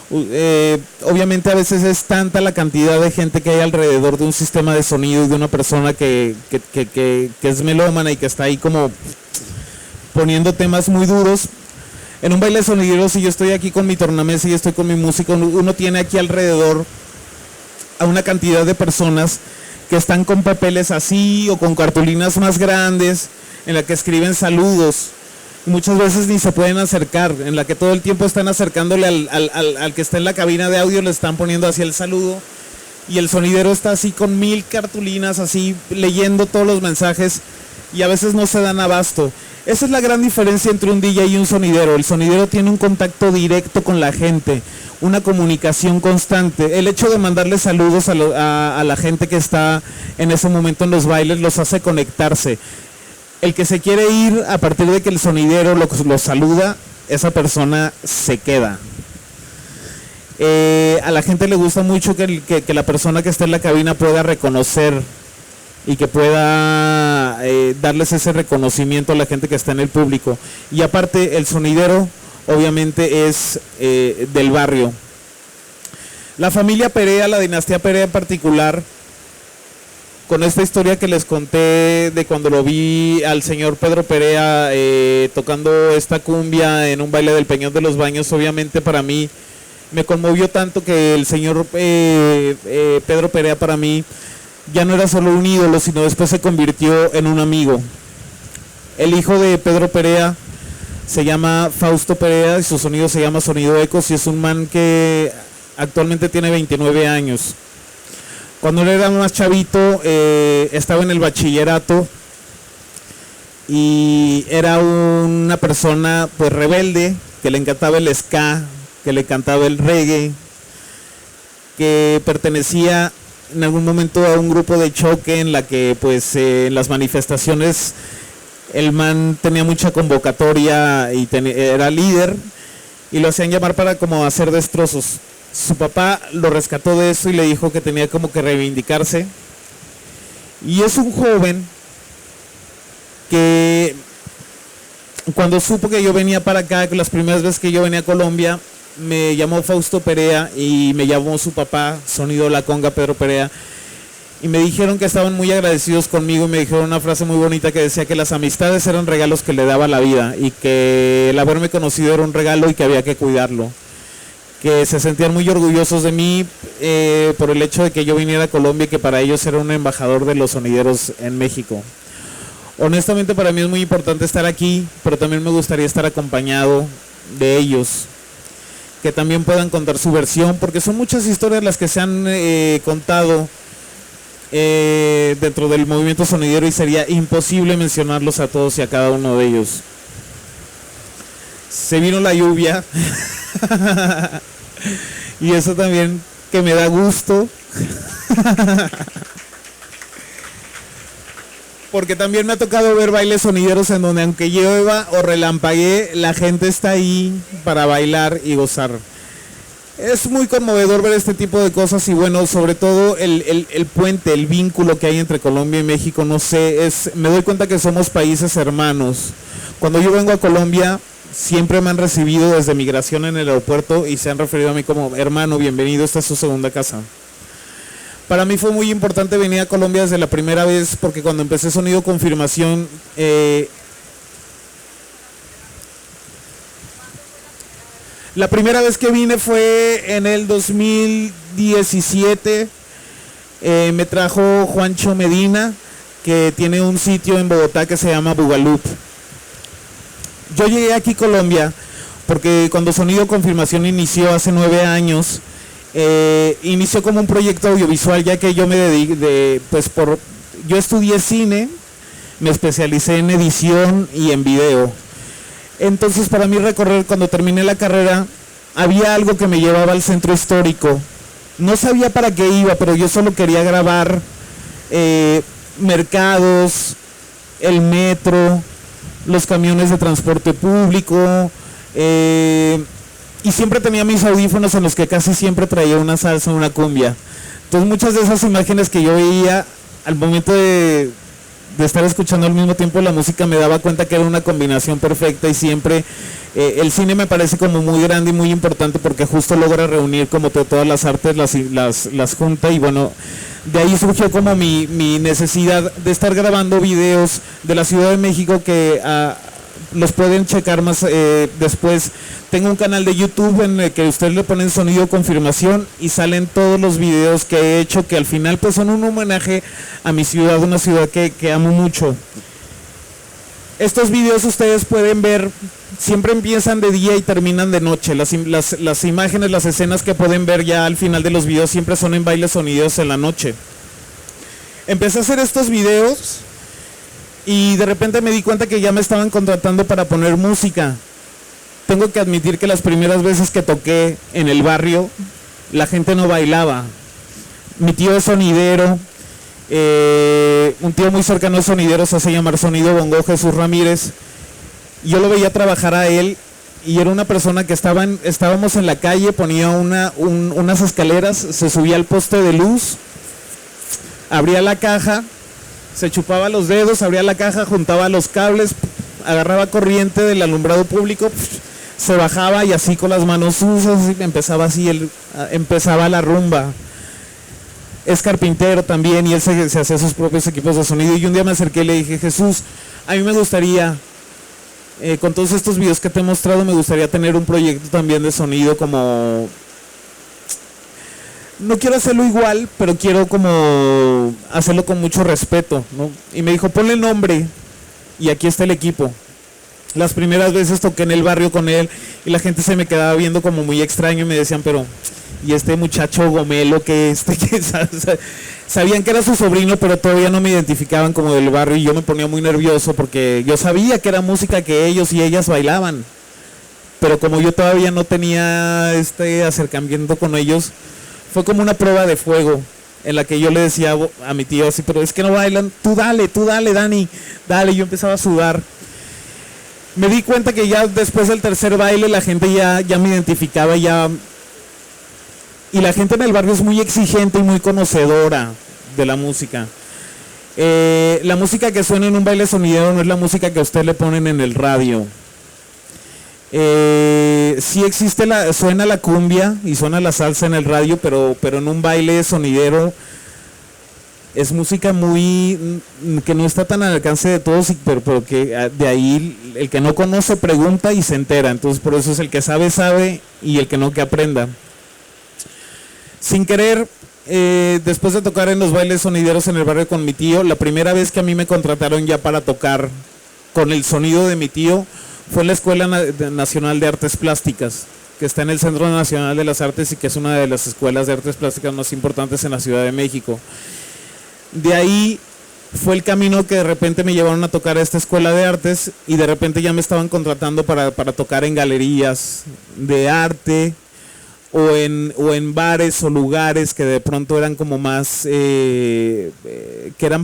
Obviamente a veces es tanta la cantidad de gente que hay alrededor de un sistema de sonido y de una persona que es melómana y que está ahí como poniendo temas muy duros. En un baile sonidero, si yo estoy aquí con mi tornamesa y estoy con mi música, uno tiene aquí alrededor a una cantidad de personas que están con papeles así o con cartulinas más grandes en la que escriben saludos. Muchas veces ni se pueden acercar, en la que todo el tiempo están acercándole al que está en la cabina de audio, le están poniendo así el saludo, y el sonidero está así con 1000 cartulinas así leyendo todos los mensajes y a veces no se dan abasto. Esa es la gran diferencia entre un DJ y un sonidero. El sonidero tiene un contacto directo con la gente, una comunicación constante. El hecho de mandarle saludos a la gente que está en ese momento en los bailes los hace conectarse. El que se quiere ir a partir de que el sonidero lo saluda, esa persona se queda. A la gente le gusta mucho que la persona que está en la cabina pueda reconocer y que pueda darles ese reconocimiento a la gente que está en el público. Y aparte el sonidero obviamente es del barrio. La familia Perea, la dinastía Perea en particular, con esta historia que les conté de cuando lo vi al señor Pedro Perea tocando esta cumbia en un baile del Peñón de los Baños, obviamente para mí me conmovió tanto que el señor Pedro Perea para mí ya no era solo un ídolo, sino después se convirtió en un amigo. El hijo de Pedro Perea se llama Fausto Perea y su sonido se llama Sonido Ecos, y es un man que actualmente tiene 29 años. Cuando él era más chavito, estaba en el bachillerato y era una persona pues rebelde, que le encantaba el ska, que le cantaba el reggae, que pertenecía en algún momento a un grupo de choque en la que pues en las manifestaciones el man tenía mucha convocatoria y era líder, y lo hacían llamar para como hacer destrozos. Su papá lo rescató de eso y le dijo que tenía como que reivindicarse, y es un joven que cuando supo que yo venía para acá, que las primeras veces que yo venía a Colombia, me llamó Fausto Perea y me llamó su papá, Sonido La Conga, Pedro Perea, y me dijeron que estaban muy agradecidos conmigo, y me dijeron una frase muy bonita que decía que las amistades eran regalos que le daba la vida y que el haberme conocido era un regalo y que había que cuidarlo, que se sentían muy orgullosos de mí por el hecho de que yo viniera a Colombia y que para ellos era un embajador de los sonideros en México. Honestamente para mí es muy importante estar aquí, pero también me gustaría estar acompañado de ellos, que también puedan contar su versión, porque son muchas historias las que se han contado dentro del movimiento sonidero y sería imposible mencionarlos a todos y a cada uno de ellos. Se vino la lluvia y eso también que me da gusto porque también me ha tocado ver bailes sonideros en donde aunque llueva o relampaguee, la gente está ahí para bailar y gozar. Es muy conmovedor ver este tipo de cosas, y bueno, sobre todo el puente, el vínculo que hay entre Colombia y México, no sé, me doy cuenta que somos países hermanos. Cuando yo vengo a Colombia, siempre me han recibido desde migración en el aeropuerto y se han referido a mí como hermano, bienvenido, esta es su segunda casa. Para mí fue muy importante venir a Colombia desde la primera vez, porque cuando empecé Sonido Confirmación, la primera vez que vine fue en el 2017, me trajo Juancho Medina, que tiene un sitio en Bogotá que se llama Bugaloop. Yo llegué aquí a Colombia porque cuando Sonido Confirmación inició hace 9 años, inició como un proyecto audiovisual, ya que yo me dediqué, yo estudié cine, me especialicé en edición y en video. Entonces para mí recorrer, cuando terminé la carrera, había algo que me llevaba al centro histórico. No sabía para qué iba, pero yo solo quería grabar mercados, el metro, los camiones de transporte público, y siempre tenía mis audífonos en los que casi siempre traía una salsa, una cumbia. Entonces muchas de esas imágenes que yo veía al momento de estar escuchando al mismo tiempo la música, me daba cuenta que era una combinación perfecta, y siempre el cine me parece como muy grande y muy importante porque justo logra reunir como todas las artes, las junta, y bueno, de ahí surgió como mi necesidad de estar grabando videos de la Ciudad de México que los pueden checar más después. Tengo un canal de YouTube en el que ustedes le ponen sonido confirmación y salen todos los videos que he hecho, que al final pues son un homenaje a mi ciudad, una ciudad que amo mucho. Estos videos ustedes pueden ver, siempre empiezan de día y terminan de noche. Las imágenes, las escenas que pueden ver ya al final de los videos siempre son en bailes sonidos en la noche. Empecé a hacer estos videos y de repente me di cuenta que ya me estaban contratando para poner música. Tengo que admitir que las primeras veces que toqué en el barrio, la gente no bailaba. Mi tío es sonidero, un tío muy cercano de sonidero, se hace llamar Sonido Bongo, Jesús Ramírez. Yo lo veía trabajar a él y era una persona que estábamos en la calle, ponía unas escaleras, se subía al poste de luz, abría la caja, se chupaba los dedos, abría la caja, juntaba los cables, agarraba corriente del alumbrado público, se bajaba y así con las manos sucias empezaba empezaba la rumba. Es carpintero también y él se hacía sus propios equipos de sonido, y un día me acerqué y le dije: Jesús, a mí me gustaría, con todos estos videos que te he mostrado, me gustaría tener un proyecto también de sonido, como no quiero hacerlo igual, pero quiero como hacerlo con mucho respeto, ¿no? Y me dijo: ponle nombre y aquí está el equipo. Las primeras veces toqué en el barrio con él y la gente se me quedaba viendo como muy extraño y me decían: pero ¿y este muchacho gomelo que sabían que era su sobrino, pero todavía no me identificaban como del barrio, y yo me ponía muy nervioso porque yo sabía que era música que ellos y ellas bailaban, pero como yo todavía no tenía este acercamiento con ellos, fue como una prueba de fuego en la que yo le decía a mi tío así: pero es que no bailan, tú dale, Dani, dale. Yo empezaba a sudar. Me di cuenta que ya después del tercer baile la gente ya me identificaba, y la gente en el barrio es muy exigente y muy conocedora de la música. La música que suena en un baile sonidero no es la música que a usted le ponen en el radio. Sí existe, suena la cumbia y suena la salsa en el radio, pero en un baile sonidero es música que no está tan al alcance de todos, pero que de ahí el que no conoce pregunta y se entera. Entonces por eso es el que sabe, y el que no, que aprenda. Sin querer, después de tocar en los bailes sonideros en el barrio con mi tío, la primera vez que a mí me contrataron ya para tocar con el sonido de mi tío fue en la Escuela Nacional de Artes Plásticas, que está en el Centro Nacional de las Artes y que es una de las escuelas de artes plásticas más importantes en la Ciudad de México. De ahí fue el camino que de repente me llevaron a tocar a esta escuela de artes, y de repente ya me estaban contratando para tocar en galerías de arte o en bares o lugares que de pronto eran como más, que eran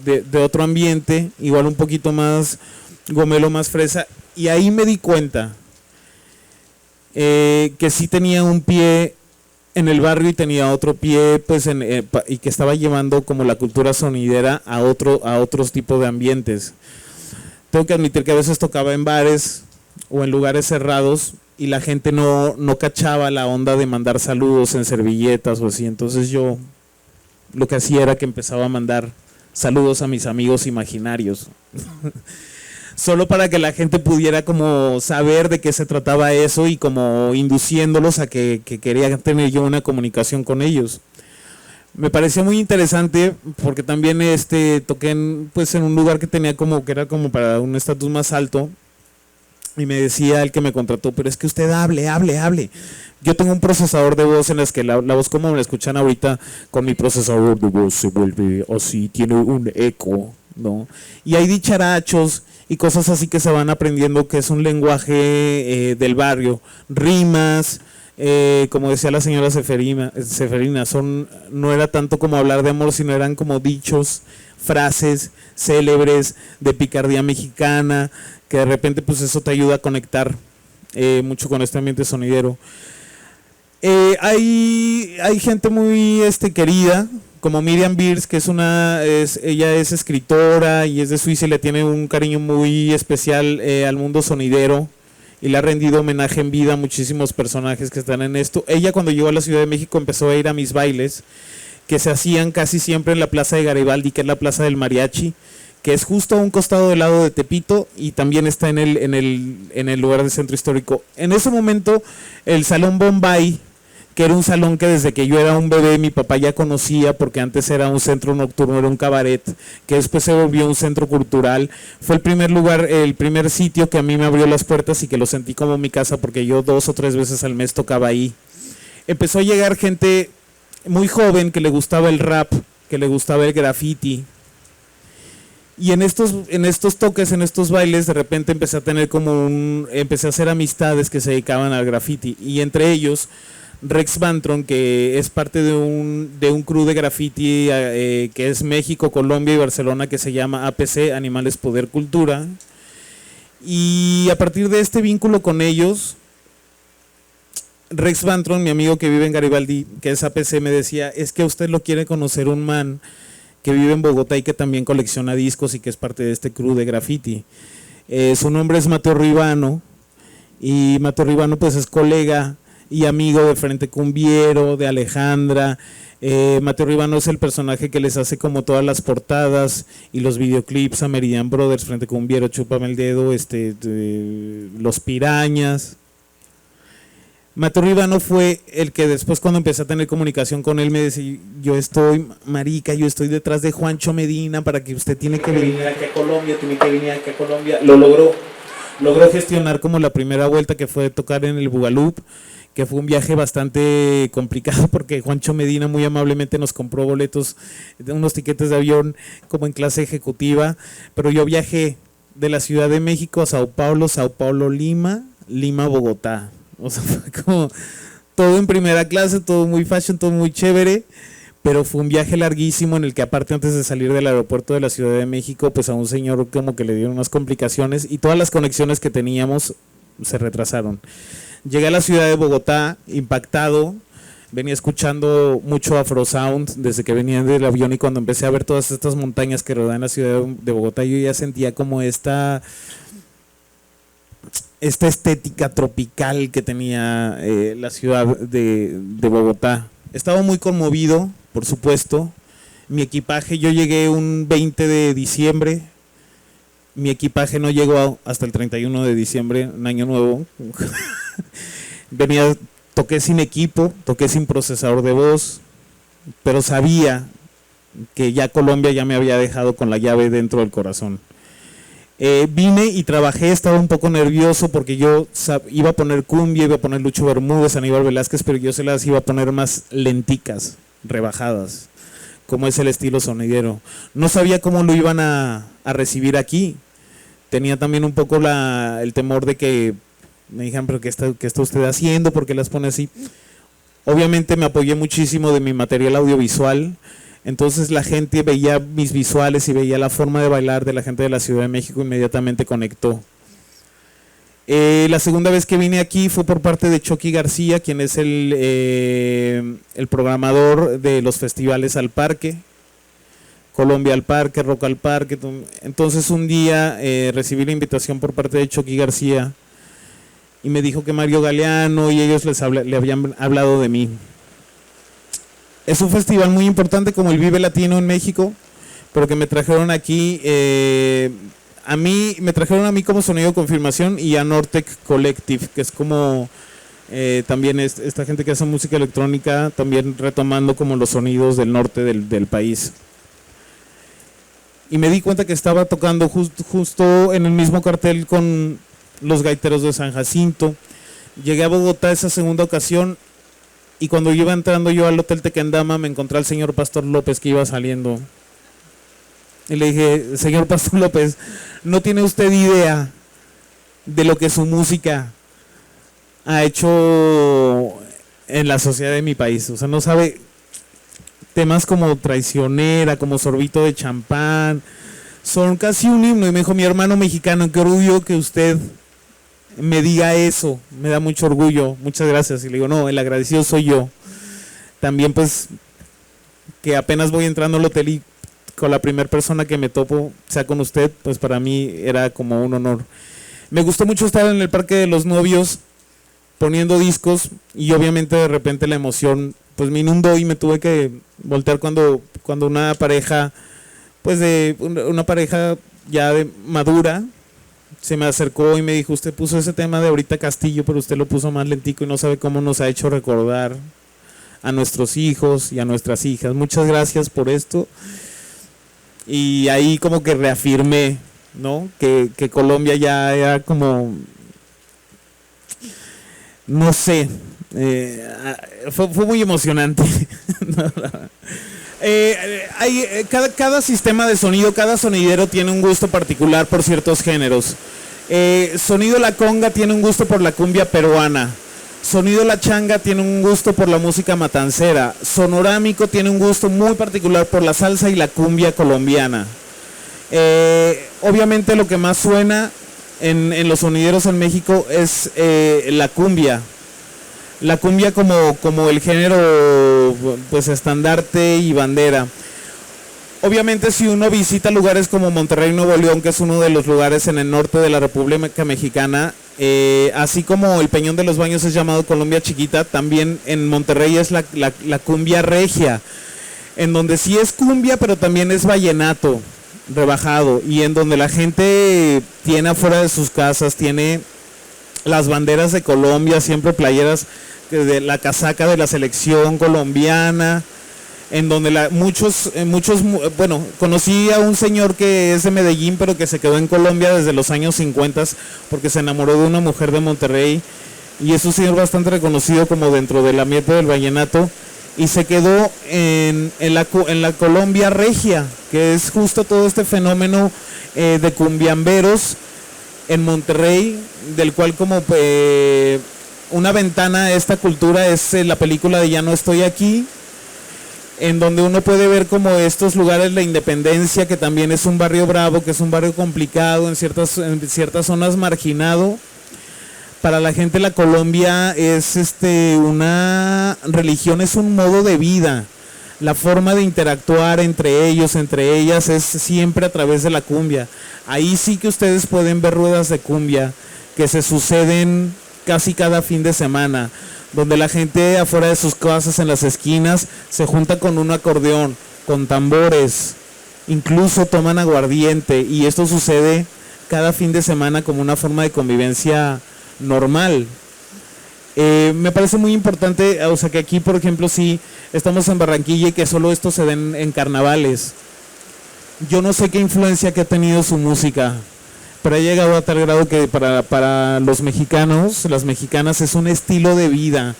de otro ambiente, igual un poquito más gomelo, más fresa. Y ahí me di cuenta que sí tenía un pie en el barrio y tenía otro pie pues y que estaba llevando como la cultura sonidera a otros tipos de ambientes. Tengo que admitir que a veces tocaba en bares o en lugares cerrados y la gente no cachaba la onda de mandar saludos en servilletas o así. Entonces yo lo que hacía era que empezaba a mandar saludos a mis amigos imaginarios. Solo para que la gente pudiera como saber de qué se trataba eso, y como induciéndolos a que quería tener yo una comunicación con ellos. Me pareció muy interesante porque también toqué en un lugar que tenía que era como para un estatus más alto, y me decía el que me contrató: pero es que usted hable. Yo tengo un procesador de voz en las que la voz, como me la escuchan ahorita, con mi procesador de voz se vuelve así, tiene un eco ¿no? Y hay dicharachos y cosas así que se van aprendiendo, que es un lenguaje del barrio, rimas, como decía la señora Seferina, no era tanto como hablar de amor, sino eran como dichos, frases célebres de picardía mexicana, que de repente pues eso te ayuda a conectar mucho con este ambiente sonidero. Hay gente muy querida, como Miriam Beers, que ella es escritora y es de Suiza y le tiene un cariño muy especial al mundo sonidero y le ha rendido homenaje en vida a muchísimos personajes que están en esto. Ella, cuando llegó a la Ciudad de México, empezó a ir a mis bailes que se hacían casi siempre en la Plaza de Garibaldi, que es la Plaza del Mariachi, que es justo a un costado del lado de Tepito y también está en el lugar del centro histórico. En ese momento el Salón Bombay, que era un salón que desde que yo era un bebé mi papá ya conocía, porque antes era un centro nocturno, era un cabaret, que después se volvió un centro cultural, fue el primer lugar, el primer sitio que a mí me abrió las puertas y que lo sentí como mi casa, porque yo 2 o 3 veces al mes tocaba ahí. Empezó a llegar gente muy joven que le gustaba el rap, que le gustaba el graffiti, y en estos toques, en estos bailes, de repente empecé a hacer amistades que se dedicaban al graffiti, y entre ellos Rex Bantron, que es parte de un crew de graffiti que es México, Colombia y Barcelona, que se llama APC, Animales, Poder, Cultura. Y a partir de este vínculo con ellos, Rex Bantron, mi amigo que vive en Garibaldi, que es APC, me decía, es que usted lo quiere conocer un man que vive en Bogotá y que también colecciona discos y que es parte de este crew de graffiti. Su nombre es Mateo Ribano, y Mateo Ribano pues es colega y amigo de Frente Cumbiero, de Alejandra. Mateo Ribano es el personaje que les hace como todas las portadas y los videoclips a Meridian Brothers, Frente Cumbiero, Chúpame el Dedo, Los Pirañas. Mateo Ribano fue el que después, cuando empecé a tener comunicación con él, me decía, yo estoy detrás de Juancho Medina, para que usted tiene que venir aquí a Colombia, Lo logró gestionar como la primera vuelta, que fue tocar en el Bugalup, que fue un viaje bastante complicado, porque Juancho Medina muy amablemente nos compró boletos, unos tiquetes de avión como en clase ejecutiva, pero yo viajé de la Ciudad de México a Sao Paulo, Lima, Bogotá. O sea, fue como todo en primera clase, todo muy fashion, todo muy chévere, pero fue un viaje larguísimo en el que, aparte, antes de salir del aeropuerto de la Ciudad de México, pues a un señor como que le dieron unas complicaciones y todas las conexiones que teníamos se retrasaron. Llegué a la ciudad de Bogotá impactado, venía escuchando mucho Afro Sound desde que venía del avión, y cuando empecé a ver todas estas montañas que rodean la ciudad de Bogotá, yo ya sentía como esta estética tropical que tenía la ciudad de Bogotá. Estaba muy conmovido, por supuesto. Mi equipaje, yo llegué un 20 de diciembre, mi equipaje no llegó hasta el 31 de diciembre, un año nuevo. Toqué sin equipo, toqué sin procesador de voz, pero sabía que ya Colombia ya me había dejado con la llave dentro del corazón. Vine y trabajé, estaba un poco nervioso porque yo iba a poner cumbia, iba a poner Lucho Bermúdez, Aníbal Velázquez, pero yo se las iba a poner más lenticas, rebajadas, como es el estilo sonidero. No sabía cómo lo iban a recibir aquí. Tenía también un poco el temor de que me dijeran, pero ¿qué está usted haciendo? ¿Por qué las pone así? Obviamente me apoyé muchísimo de mi material audiovisual. Entonces la gente veía mis visuales y veía la forma de bailar de la gente de la Ciudad de México, inmediatamente conectó. La segunda vez que vine aquí fue por parte de Chucky García, quien es el programador de los festivales Al Parque, Colombia al Parque, Rock al Parque. Entonces un día recibí la invitación por parte de Chucky García y me dijo que Mario Galeano y ellos le habían hablado de mí. Es un festival muy importante como el Vive Latino en México, pero que me trajeron aquí, me trajeron a mí como sonido de confirmación, y a Nortec Collective, que es como también esta gente que hace música electrónica, también retomando como los sonidos del norte del país. Y me di cuenta que estaba tocando justo en el mismo cartel con los Gaiteros de San Jacinto. Llegué a Bogotá esa segunda ocasión, y cuando iba entrando yo al Hotel Tequendama me encontré al señor Pastor López, que iba saliendo. Y le dije, señor Pastor López, no tiene usted idea de lo que su música ha hecho en la sociedad de mi país. O sea, no sabe, temas como Traicionera, como Sorbito de Champán, son casi un himno. Y me dijo, mi hermano mexicano, qué orgullo que usted me diga eso, me da mucho orgullo, muchas gracias. Y le digo, no, el agradecido soy yo. También pues que apenas voy entrando al hotel y con la primera persona que me topo sea con usted, pues para mí era como un honor. Me gustó mucho estar en el Parque de los Novios poniendo discos y obviamente de repente la emoción pues me inundó y me tuve que voltear cuando una pareja, pues de una pareja ya de madura, se me acercó y me dijo, usted puso ese tema de ahorita Castillo, pero usted lo puso más lentico y no sabe cómo nos ha hecho recordar a nuestros hijos y a nuestras hijas. Muchas gracias por esto. Y ahí como que reafirmé, ¿no? Que Colombia ya era como, no sé, fue muy emocionante. Cada sistema de sonido, cada sonidero tiene un gusto particular por ciertos géneros. Sonido La Conga tiene un gusto por la cumbia peruana. Sonido La Changa tiene un gusto por la música matancera. Sonorámico tiene un gusto muy particular por la salsa y la cumbia colombiana. Obviamente lo que más suena en los sonideros en México es la cumbia. La cumbia como el género pues estandarte y bandera. Obviamente si uno visita lugares como Monterrey, Nuevo León, que es uno de los lugares en el norte de la República Mexicana, así como el Peñón de los Baños es llamado Colombia Chiquita, también en Monterrey es la cumbia regia, en donde sí es cumbia, pero también es vallenato rebajado, y en donde la gente tiene afuera de sus casas, tiene las banderas de Colombia, siempre playeras de la casaca de la selección colombiana, en donde bueno, conocí a un señor que es de Medellín, pero que se quedó en Colombia desde los años 50 porque se enamoró de una mujer de Monterrey, y es un señor bastante reconocido como dentro del ambiente del vallenato, y se quedó en la Colombia regia, que es justo todo este fenómeno de cumbiamberos en Monterrey, del cual como una ventana a esta cultura es la película de Ya no estoy aquí, en donde uno puede ver como estos lugares, la Independencia, que también es un barrio bravo, que es un barrio complicado, en ciertas zonas marginado. Para la gente la Colombia es una religión, es un modo de vida. La forma de interactuar entre ellos, entre ellas, es siempre a través de la cumbia. Ahí sí que ustedes pueden ver ruedas de cumbia que se suceden casi cada fin de semana, donde la gente afuera de sus casas en las esquinas se junta con un acordeón, con tambores, incluso toman aguardiente, y esto sucede cada fin de semana como una forma de convivencia normal. Me parece muy importante, o sea, que aquí por ejemplo sí estamos en Barranquilla y que solo esto se den en carnavales. Yo no sé qué influencia que ha tenido su música, pero ha llegado a tal grado que para los mexicanos, las mexicanas, es un estilo de vida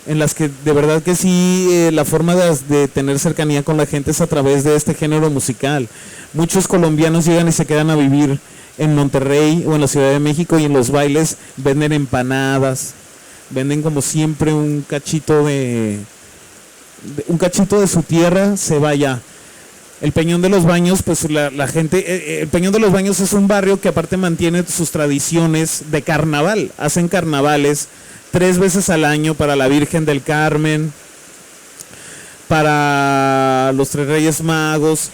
en las que de verdad que sí, la forma de tener cercanía con la gente es a través de este género musical. Muchos colombianos llegan y se quedan a vivir en Monterrey o en la Ciudad de México, y en los bailes venden empanadas, venden como siempre un cachito de su tierra, se vaya. El Peñón de los Baños, pues la gente, el Peñón de los Baños es un barrio que aparte mantiene sus tradiciones de carnaval. Hacen carnavales 3 veces al año para la Virgen del Carmen, para los 3 Reyes Magos.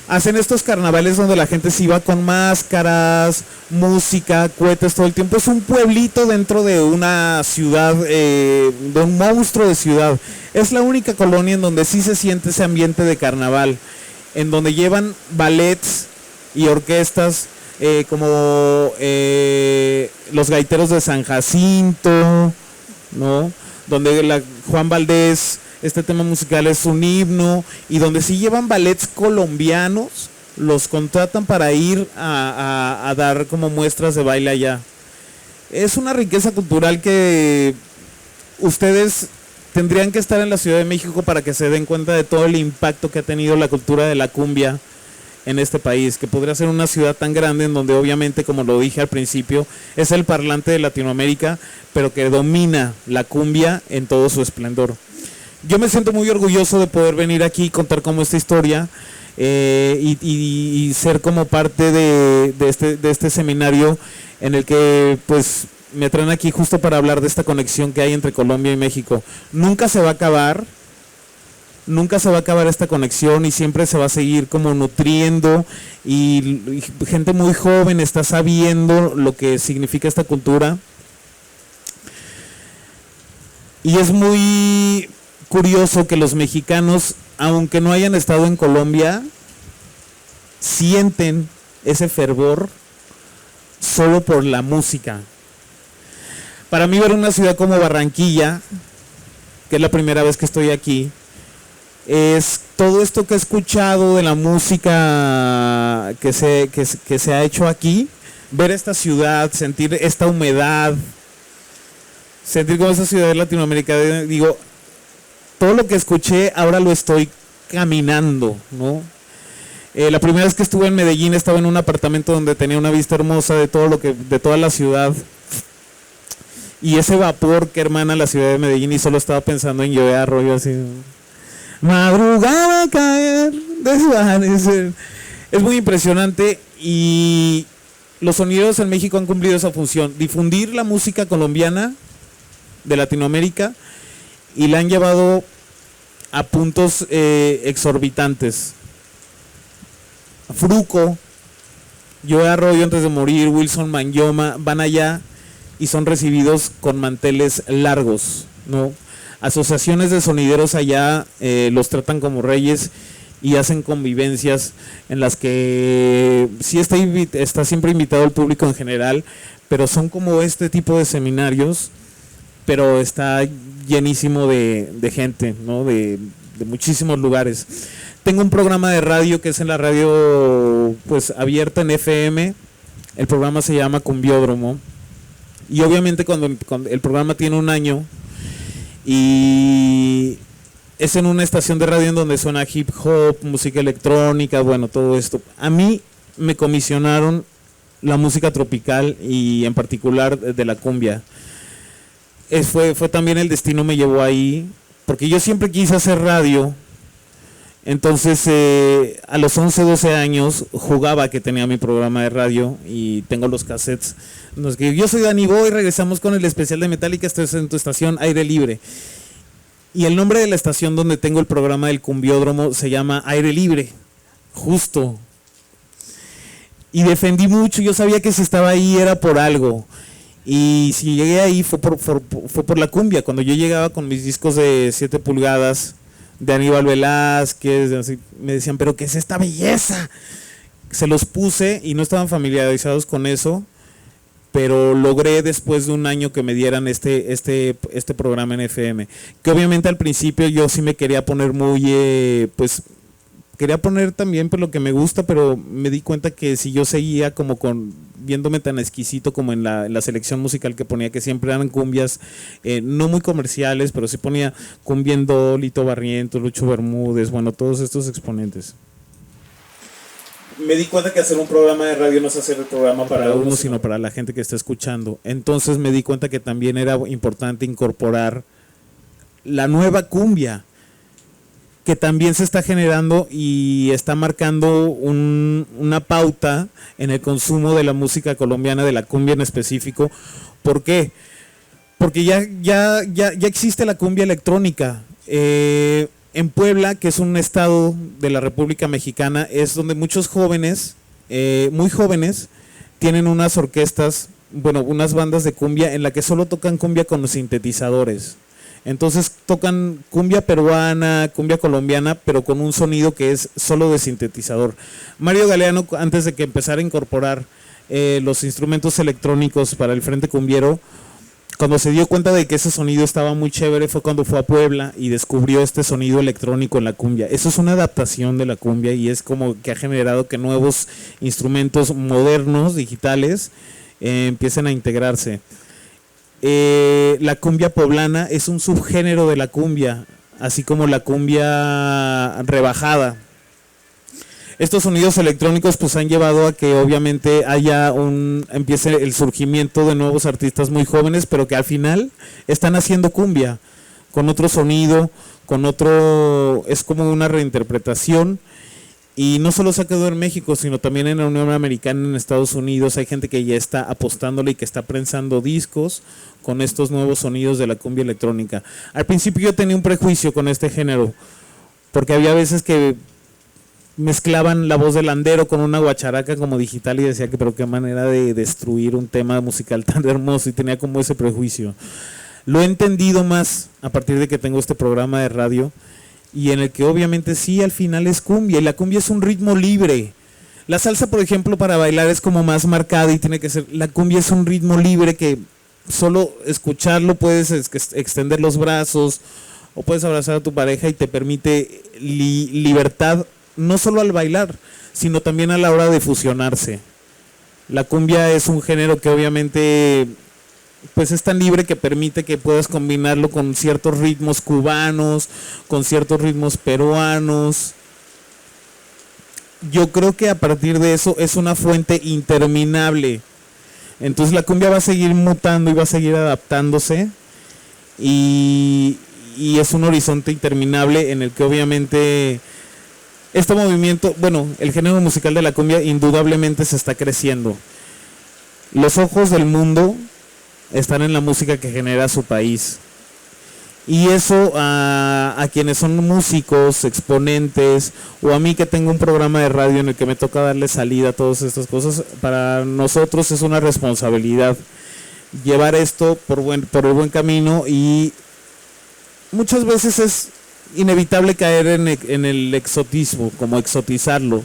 Hacen estos carnavales donde la gente se iba con máscaras, música, cohetes todo el tiempo. Es un pueblito dentro de una ciudad, de un monstruo de ciudad. Es la única colonia en donde sí se siente ese ambiente de carnaval, en donde llevan ballets y orquestas como los Gaiteros de San Jacinto, ¿no? Donde Juan Valdés, este tema musical es un himno, y donde sí llevan ballets colombianos, los contratan para ir a dar como muestras de baile allá. Es una riqueza cultural que ustedes tendrían que estar en la Ciudad de México para que se den cuenta de todo el impacto que ha tenido la cultura de la cumbia en este país, que podría ser una ciudad tan grande en donde obviamente, como lo dije al principio, es el parlante de Latinoamérica, pero que domina la cumbia en todo su esplendor. Yo me siento muy orgulloso de poder venir aquí y contar como esta historia y ser como parte de este seminario en el que pues me traen aquí justo para hablar de esta conexión que hay entre Colombia y México. Nunca se va a acabar esta conexión y siempre se va a seguir como nutriendo y gente muy joven está sabiendo lo que significa esta cultura. Y es muy curioso que los mexicanos, aunque no hayan estado en Colombia, sienten ese fervor solo por la música. Para mí ver una ciudad como Barranquilla, que es la primera vez que estoy aquí, es todo esto que he escuchado de la música que se ha hecho aquí, ver esta ciudad, sentir esta humedad, sentir como esa ciudad de Latinoamérica, digo, todo lo que escuché ahora lo estoy caminando, ¿no? La primera vez que estuve en Medellín estaba en un apartamento donde tenía una vista hermosa de toda la ciudad. Y ese vapor que hermana la ciudad de Medellín, y solo estaba pensando en Joey Arroyo así. Madrugada a caer, desvanecer. Es muy impresionante y los sonidos en México han cumplido esa función, difundir la música colombiana de Latinoamérica, y la han llevado a puntos exorbitantes. Fruco, Joey Arroyo antes de morir, Wilson Manyoma, van allá y son recibidos con manteles largos, ¿no? Asociaciones de sonideros allá los tratan como reyes y hacen convivencias en las que sí está siempre invitado el público en general, pero son como este tipo de seminarios, pero está llenísimo de gente, ¿no? De muchísimos lugares. Tengo un programa de radio que es en la radio pues abierta en FM. El programa se llama Cumbiódromo. Y obviamente cuando el programa tiene un año y es en una estación de radio en donde suena hip hop, música electrónica, bueno, todo esto. A mí me comisionaron la música tropical y en particular de la cumbia. Fue también el destino me llevó ahí, porque yo siempre quise hacer radio. Entonces a los 11, 12 años jugaba que tenía mi programa de radio y tengo los cassettes. Yo soy Danny Boy, regresamos con el especial de Metallica, esto es en tu estación Aire Libre. Y el nombre de la estación donde tengo el programa del Cumbiódromo se llama Aire Libre, justo. Y defendí mucho, yo sabía que si estaba ahí era por algo. Y si llegué ahí fue por la cumbia. Cuando yo llegaba con mis discos de 7 pulgadas de Aníbal Velázquez, así, me decían, pero ¿qué es esta belleza? Se los puse y no estaban familiarizados con eso, pero logré después de un año que me dieran este programa en FM, que obviamente al principio yo sí me quería poner muy, pues quería poner también por lo que me gusta, pero me di cuenta que si yo seguía como viéndome tan exquisito como en la selección musical que ponía, que siempre eran cumbias no muy comerciales, pero sí ponía Cumbiendo, Lito Barrientos, Lucho Bermúdez, bueno, todos estos exponentes. Me di cuenta que hacer un programa de radio no es hacer el programa para uno, sino para la gente que está escuchando. Entonces me di cuenta que también era importante incorporar la nueva cumbia, que también se está generando y está marcando una pauta en el consumo de la música colombiana, de la cumbia en específico. ¿Por qué? Porque ya existe la cumbia electrónica. En Puebla, que es un estado de la República Mexicana, es donde muchos jóvenes, muy jóvenes, tienen unas orquestas, bueno, unas bandas de cumbia en la que solo tocan cumbia con los sintetizadores. Entonces tocan cumbia peruana, cumbia colombiana, pero con un sonido que es solo de sintetizador. Mario Galeano, antes de que empezara a incorporar los instrumentos electrónicos para el Frente Cumbiero, cuando se dio cuenta de que ese sonido estaba muy chévere, fue cuando fue a Puebla y descubrió este sonido electrónico en la cumbia. Eso es una adaptación de la cumbia y es como que ha generado que nuevos instrumentos modernos, digitales, empiecen a integrarse. La cumbia poblana es un subgénero de la cumbia, así como la cumbia rebajada. estos sonidos electrónicos pues han llevado a que obviamente empiece el surgimiento de nuevos artistas muy jóvenes, pero que al final están haciendo cumbia con otro sonido, es como una reinterpretación. Y no solo se ha quedado en México, sino también en la Unión Americana, en Estados Unidos. Hay gente que ya está apostándole y que está prensando discos con estos nuevos sonidos de la cumbia electrónica. Al principio yo tenía un prejuicio con este género, porque había veces que mezclaban la voz del landero con una guacharaca como digital y decía que pero qué manera de destruir un tema musical tan hermoso, y tenía como ese prejuicio. Lo he entendido más a partir de que tengo este programa de radio, y en el que obviamente sí, al final es cumbia, y la cumbia es un ritmo libre. La salsa, por ejemplo, para bailar es como más marcada y tiene que ser, la cumbia es un ritmo libre que solo escucharlo puedes extender los brazos o puedes abrazar a tu pareja y te permite libertad, no solo al bailar, sino también a la hora de fusionarse. La cumbia es un género que obviamente pues es tan libre que permite que puedas combinarlo con ciertos ritmos cubanos, con ciertos ritmos peruanos. Yo creo que a partir de eso es una fuente interminable. Entonces la cumbia va a seguir mutando y va a seguir adaptándose, y es un horizonte interminable en el que obviamente este movimiento, bueno, el género musical de la cumbia indudablemente se está creciendo. Los ojos del mundo están en la música que genera su país, y eso a quienes son músicos, exponentes, o a mí que tengo un programa de radio en el que me toca darle salida a todas estas cosas, para nosotros es una responsabilidad llevar esto por el buen camino, y muchas veces es inevitable caer en el exotismo, como exotizarlo.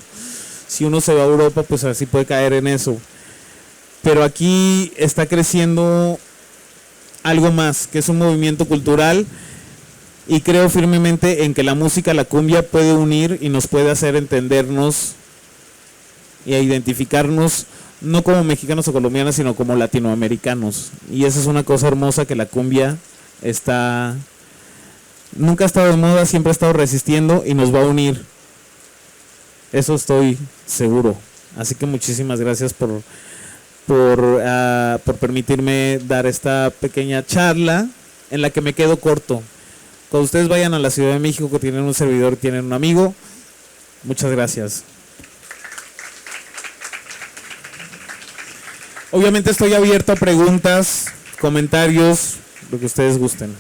Si uno se va a Europa, pues así puede caer en eso. Pero aquí está creciendo algo más, que es un movimiento cultural, y creo firmemente en que la música, la cumbia, puede unir y nos puede hacer entendernos y a identificarnos, no como mexicanos o colombianos, sino como latinoamericanos. Y esa es una cosa hermosa, que la cumbia nunca ha estado de moda, siempre ha estado resistiendo y nos va a unir. Eso estoy seguro. Así que muchísimas gracias por permitirme dar esta pequeña charla en la que me quedo corto. Cuando ustedes vayan a la Ciudad de México, que tienen un servidor, tienen un amigo, muchas gracias. Obviamente estoy abierto a preguntas, comentarios, lo que ustedes gusten.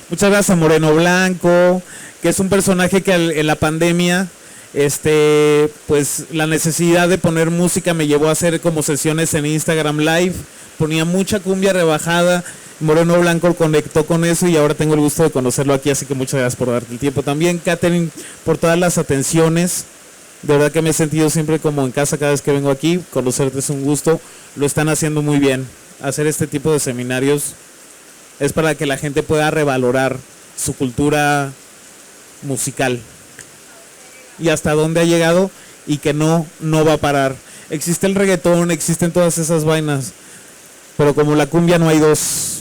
Muchas gracias a Moreno Blanco, que es un personaje que en la pandemia, pues la necesidad de poner música me llevó a hacer como sesiones en Instagram Live, ponía mucha cumbia rebajada. Moreno Blanco conectó con eso y ahora tengo el gusto de conocerlo aquí, así que muchas gracias por darte el tiempo. También, Catherine, por todas las atenciones. De verdad que me he sentido siempre como en casa cada vez que vengo aquí. Conocerte es un gusto. Lo están haciendo muy bien. Hacer este tipo de seminarios es para que la gente pueda revalorar su cultura musical y hasta dónde ha llegado, y que no va a parar. Existe el reggaetón, existen todas esas vainas, pero como la cumbia no hay dos.